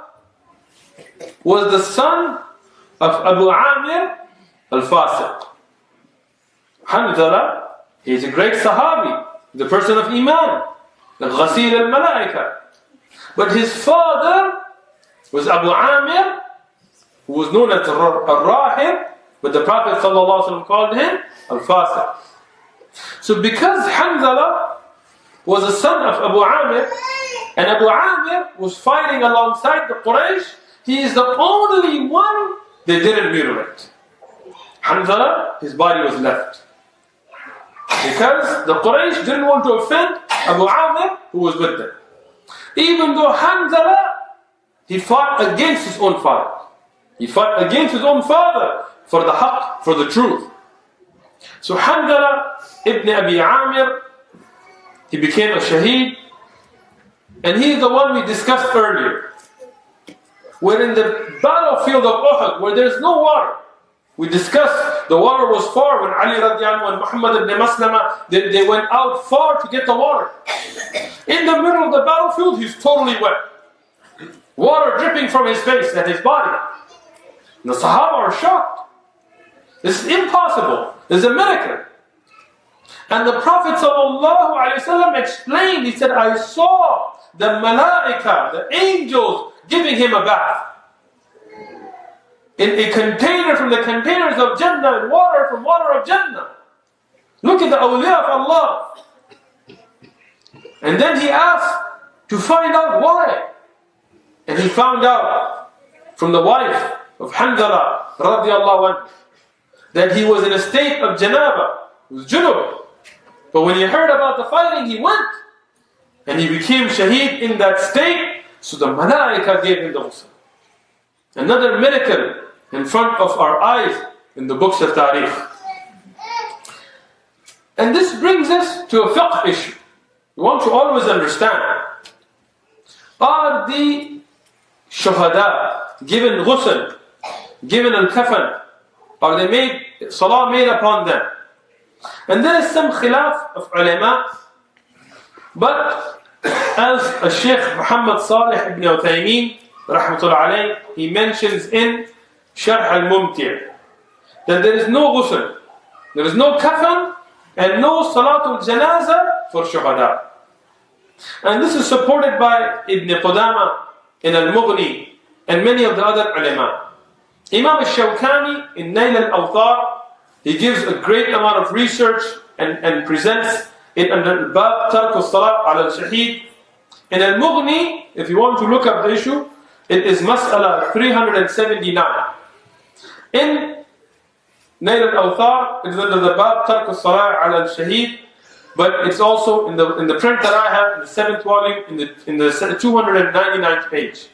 was the son of Abu Amir al-Fasiq. Hanzala, he is a great Sahabi, the person of Iman, the Ghasil al-Malaika. But his father was Abu Amir, who was known as al-Rahib, but the Prophet ﷺ called him al-Fasiq. So because Hanzala was the son of Abu Amir, and Abu Amir was fighting alongside the Quraysh, he is the only one they didn't mutilate. Hanzala, his body was left. Because the Quraysh didn't want to offend Abu Amir, who was with them. Even though Hanzala, he fought against his own father. He fought against his own father for the haqq, for the truth. So Hanzala ibn Abi Amir, he became a shaheed. And he is the one we discussed earlier. Where in the battlefield of Uhud, where there's no water, we discussed the water was far when Ali radiallahu anhu and Muhammad ibn Maslama, they went out far to get the water. In the middle of the battlefield, he's totally wet. Water dripping from his face and his body. The Sahaba are shocked. This is impossible. This is a miracle. And the Prophet ﷺ explained, he said, I saw the malaika, the angels, giving him a bath. In a container from the containers of Jannah, and water from water of Jannah. Look at the awliya of Allah. And then he asked to find out why. And he found out from the wife of Hanzala radiallahu anhu that he was in a state of janaba, he was junub. But when he heard about the fighting, he went. And he became shaheed in that state. So the malaika gave him the ghusl. Another miracle in front of our eyes in the books of Tariq. And this brings us to a fiqh issue. We want to always understand. Are the shuhada given ghusl, given al-kafan, are they made, salah made upon them? And there is some khilaf of ulama, but as Shaykh Muhammad Salih ibn Uthaymin, rahmatullah alayh, he mentions in Sharh al-Mumti' that there is no ghusl, there is no kafan, and no salatul janaza for shuhada. And this is supported by Ibn Qudama in al-Mughni and many of the other ulama. Imam al-Shawkani in Nail al-Awtar, he gives a great amount of research and presents it under Bab Tark al-Salat al-Shaheed. In al-Mughni, if you want to look up the issue, it is Mas'ala 379. In Nail al-Awtar, it's under the Bab Tark al-Salat al-Shaheed, but it's also in the print that I have in the 7th volume, in the 299th page.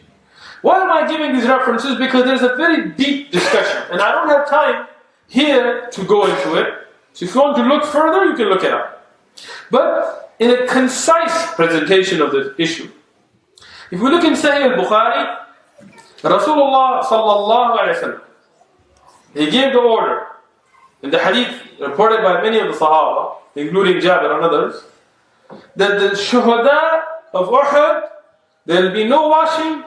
Why am I giving these references? Because there's a very deep discussion, and I don't have time here to go into it. So if you want to look further, you can look it up. But in a concise presentation of the issue, if we look in Sahih al-Bukhari, Rasulullah sallallahu alayhi wa sallam, he gave the order in the hadith reported by many of the Sahaba, including Jabir and others, that the shuhada of Uhud, there will be no washing,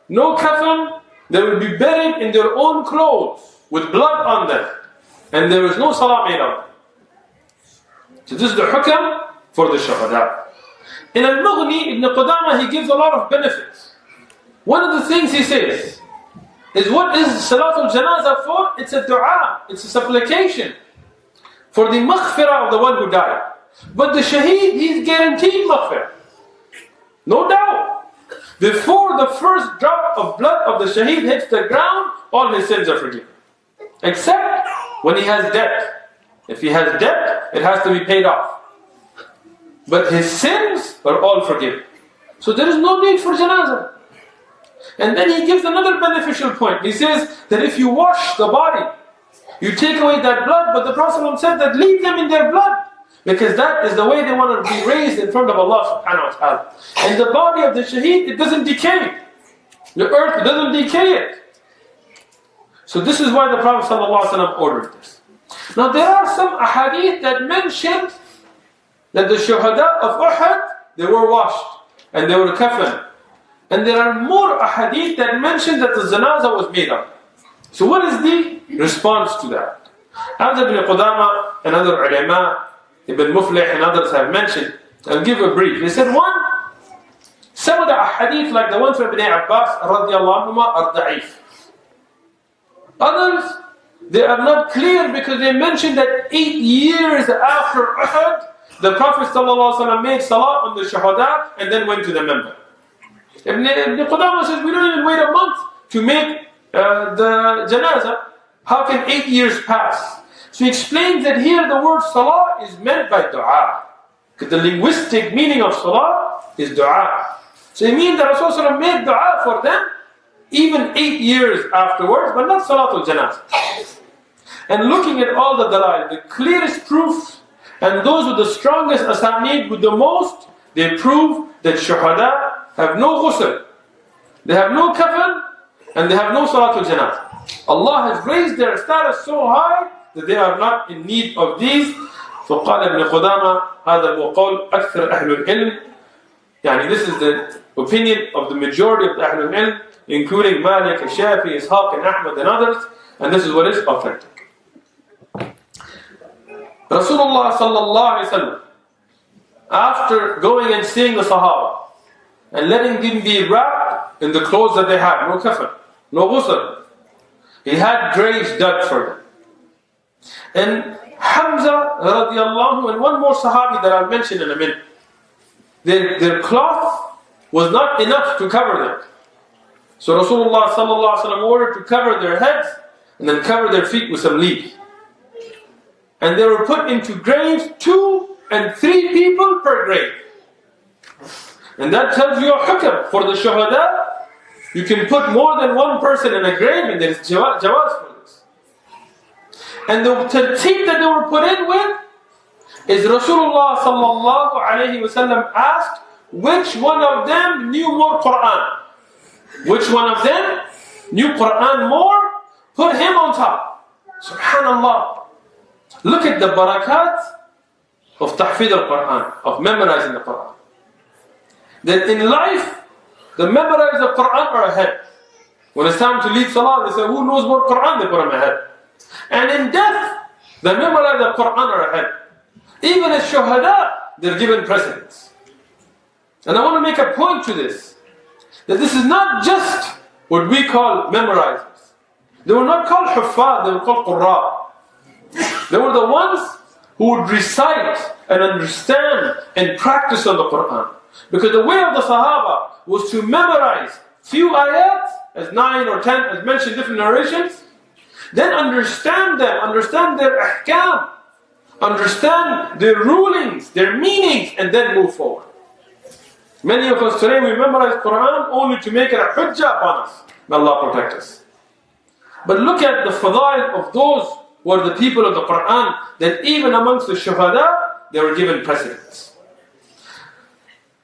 no kafan, they will be buried in their own clothes with blood on them, and there is no salah made on them. So this is the hukam for the shuhada. In al-Mughni, Ibn Qudama, he gives a lot of benefits. One of the things he says is, what is salatul janaza for? It's a dua, it's a supplication for the maghfirah of the one who died. But the shaheed, he's guaranteed maghfirah. No doubt. Before the first drop of blood of the shaheed hits the ground, all his sins are forgiven. Except when he has debt. If he has debt, it has to be paid off. But his sins are all forgiven. So there is no need for janazah. And then he gives another beneficial point. He says that if you wash the body, you take away that blood, but the Prophet said that leave them in their blood. Because that is the way they want to be raised in front of Allah subhanahu wa ta'ala. And the body of the shaheed, it doesn't decay. The earth doesn't decay it. So this is why the Prophet sallallahu alaihi wasallam ordered this. Now there are some ahadith that mention that the shuhada of Uhud, they were washed and they were kafan. And there are more ahadith that mention that the janaza was made up. So what is the response to that? As Ibn Qudama and other ulama, Ibn Muflih and others have mentioned, I'll give a brief. They said, one, some of the ahadith like the one from Ibn Abbas radiallahu anhuma are da'if. Others, they are not clear because they mentioned that 8 years after Uhud, the Prophet ﷺ made salah on the shuhada and then went to the member. Ibn Qudama says, we don't even wait a month to make the janazah. How can 8 years pass? So he explains that here the word salah is meant by dua. Because the linguistic meaning of salah is dua. So it means that Rasulullah made dua for them even 8 years afterwards, but not salatul janazah. And looking at all the dalail, the clearest proofs, and those with the strongest asanid, with the most, they prove that shuhada have no ghusl, they have no kafan, and they have no salatul janazah. Allah has raised their status so high that they are not in need of these. فقال ابن قدامة هذا هو قول أكثر أهل العلم. يعني this is the opinion of the majority of the أهل العلم, including Malik, Shafi, Ishaq, and Ahmad and others, and this is what is authentic. Rasulullah sallallahu alaihi wasallam, after going and seeing the Sahaba and letting them be wrapped in the clothes that they had, no kafan, no ghusl, he had graves dug for them. And Hamza radiallahu, and one more Sahabi that I'll mention in a minute, their cloth was not enough to cover them. So Rasulullah sallallahu alaihi wasallam ordered to cover their heads and then cover their feet with some leaves. And they were put into graves, 2 and 3 people per grave. And that tells you a hukam for the shuhada. You can put more than one person in a grave, and there is jawaz for this. And the tartib that they were put in with is Rasulullah sallallahu alayhi wasallam asked which one of them knew more Quran. Which one of them knew Quran more? Put him on top. Subhanallah. Look at the barakat of tahfidh al-Quran, of memorizing the Quran. That in life, the memorizers of Quran are ahead. When it's time to lead salah, they say, who knows more Quran? They put him ahead. And in death, the memorizers of Quran are ahead. Even as shuhada, they're given precedence. And I want to make a point to this, that this is not just what we call memorizers. They were not called huffaz, they were called qurra. They were the ones who would recite and understand and practice on the Quran. Because the way of the Sahaba was to memorize few ayat, as 9 or 10, as mentioned in different narrations, then understand them, understand their ahkam, understand their rulings, their meanings, and then move forward. Many of us today, we memorize Quran only to make it a hujjah upon us. May Allah protect us. But look at the fadail of those who are the people of the Quran, that even amongst the shuhada, they were given precedence.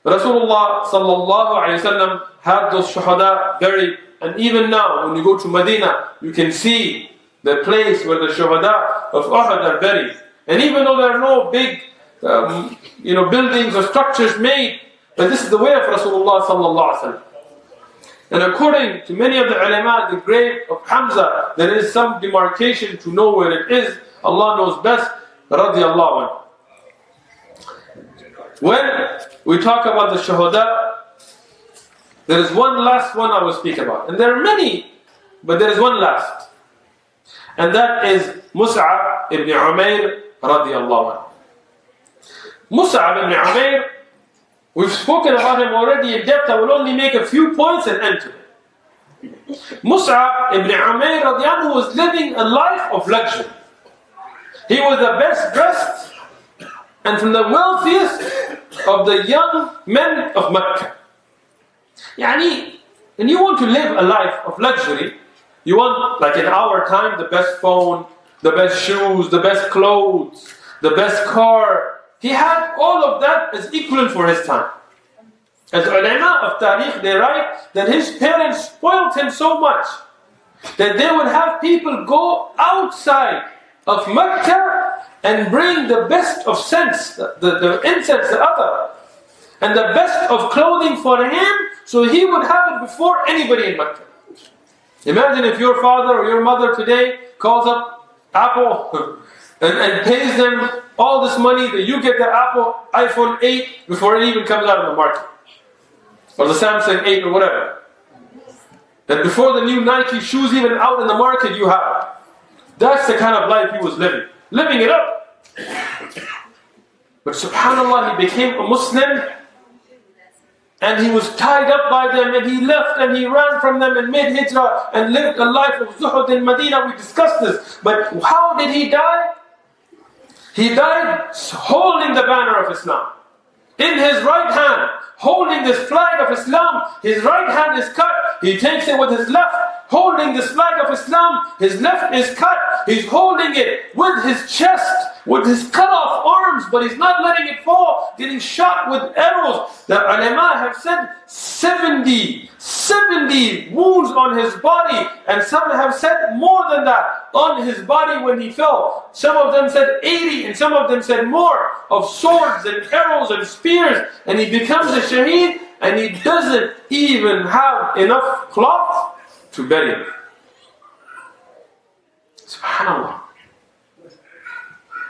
Rasulullah sallallahu alayhi wasallam had those shuhada buried, and even now when you go to Medina, you can see the place where the shuhada of Uhud are buried. And even though there are no big buildings or structures made, but this is the way of Rasulullah sallallahu alayhi wasallam. And according to many of the ulama, the grave of Hamza, there is some demarcation to know where it is. Allah knows best. Radiallahu anhu. When we talk about the shuhada, there is one last one I will speak about. And there are many, but there is one last. And that is Mus'ab ibn Umair radiallahu anhu. Mus'ab ibn Umair, we've spoken about him already in depth. I will only make a few points and end to it. Mus'ab ibn Umair radiallahu anhu was living a life of luxury. He was the best dressed and from the wealthiest of the young men of Mecca. When you want to live a life of luxury, you want, like in our time, the best phone, the best shoes, the best clothes, the best car. He had all of that as equivalent for his time. As ulama of tariq, they write that his parents spoiled him so much that they would have people go outside of Mecca and bring the best of scents, the incense, the attar, and the best of clothing for him, so he would have it before anybody in Mecca. Imagine if your father or your mother today calls up Apple and pays them all this money that you get the Apple iPhone 8 before it even comes out of the market. Or the Samsung 8 or whatever. That before the new Nike shoes even out in the market, you have it. That's the kind of life he was living. Living it up. But subhanAllah, he became a Muslim and he was tied up by them, and he left and he ran from them and made hijrah and lived a life of zuhud in Medina. We discussed this. But how did he die? He died holding the banner of Islam. In his right hand, holding this flag of Islam. His right hand is cut. He takes it with his left, holding this flag of Islam. His left is cut. He's holding it with his chest, with his cut off arms, but he's not letting it fall, getting shot with arrows. The ulama have said 70 wounds on his body, and some have said more than that on his body when he fell. Some of them said 80, and some of them said more, of swords and arrows and spears, and he becomes a shaheed, and he doesn't even have enough cloth to bury him. SubhanAllah.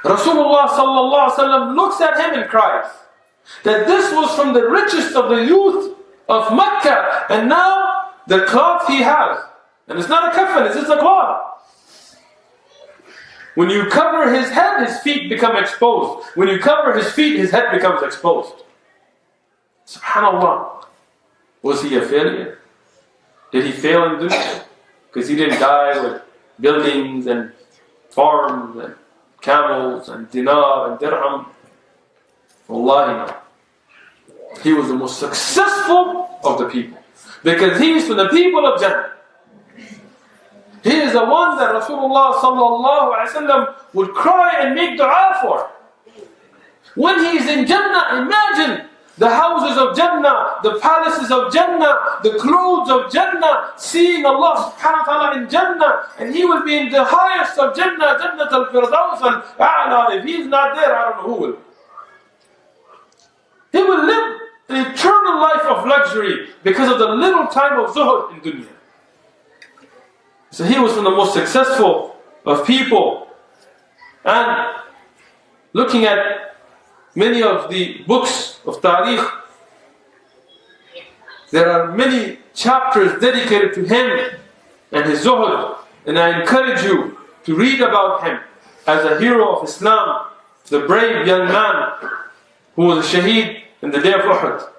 Rasulullah sallallahu alaihi wasallam looks at him and cries that this was from the richest of the youth of Mecca, and now the cloth he has, and it's not a kafan, it's just a cloth. When you cover his head, his feet become exposed. When you cover his feet, his head becomes exposed. Subhanallah. Was he a failure? Did he fail in dunya? Because he didn't die with buildings and farms and camels and dinar and dirham. Wallahi no. He was the most successful of the people. Because he is from the people of Jannah. He is the one that Rasulullah sallallahu alaihi wasallam would cry and make dua for. When he is in Jannah, imagine the houses of Jannah, the palaces of Jannah, the clothes of Jannah, seeing Allah subhanahu wa ta'ala in Jannah, and he will be in the highest of Jannah, Jannat al-Firdaus al-A'la. If he is not there, I don't know who will. He will live an eternal life of luxury because of the little time of zuhud in dunya. So he was from the most successful of people. And looking at many of the books of Tariq, there are many chapters dedicated to him and his zuhud. And I encourage you to read about him as a hero of Islam, the brave young man who was a shaheed in the day of Uhud.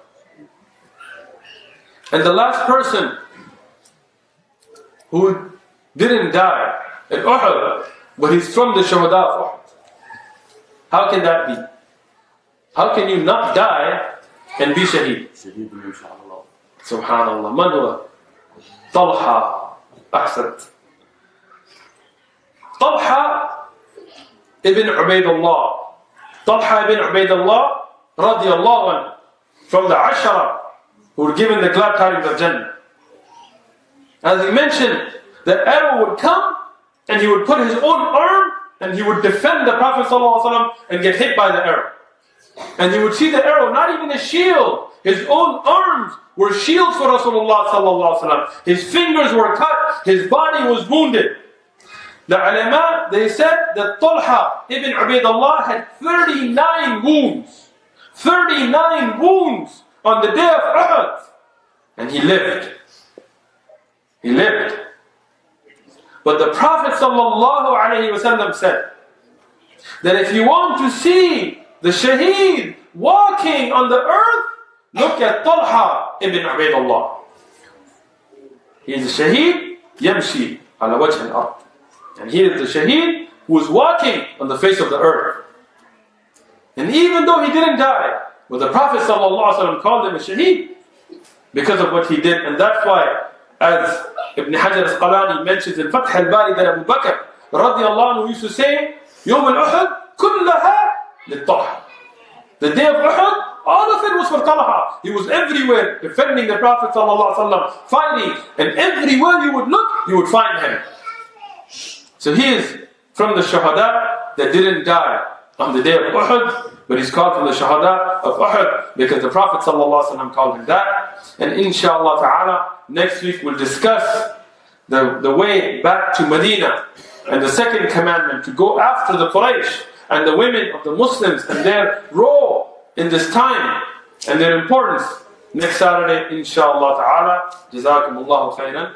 And the last person who didn't die at Uhud, but he's from the Shuhada of Uhud. How can that be? How can you not die and be shaheed? Subhanallah. Man huwa? Talha. Ahsant. Talha ibn Ubaydullah. Talha ibn Ubaydullah radiyallahu anhu, from the Ashara who were given the glad tidings of Jannah. As he mentioned, the arrow would come and he would put his own arm and he would defend the Prophet ﷺ and get hit by the arrow. And he would see the arrow, not even a shield. His own arms were shields for Rasulullah ﷺ. His fingers were cut, his body was wounded. The ulama, they said that Talha ibn Ubaydullah had 39 wounds. 39 wounds on the day of Uhud. And he lived. He lived. But the Prophet ﷺ said that if you want to see the shaheed walking on the earth, look at Talha ibn Ubaydullah. He is the shaheed, yamshi ala wajh al-ard. And he is the shaheed who is walking on the face of the earth. And even though he didn't die, but the Prophet ﷺ called him a shaheed because of what he did. And that's why, as Ibn Hajar al-Asqalani mentions in Fath al-Bari, that Abu Bakr radiallahu anhu used to say, Yawm al-Uhud kullaha li-Talha. The day of Uhud, all of it was for Talha. He was everywhere defending the Prophet ﷺ, fighting, and everywhere you would look, you would find him. So he is from the Shuhada that didn't die on the day of Uhud, but he's called from the Shuhada of Uhud because the Prophet ﷺ called him that. And inshallah ta'ala, next week we'll discuss the way back to Medina and the second commandment to go after the Quraysh and the women of the Muslims and their role in this time and their importance. Next Saturday, inshallah ta'ala. Jazakumullahu khairan.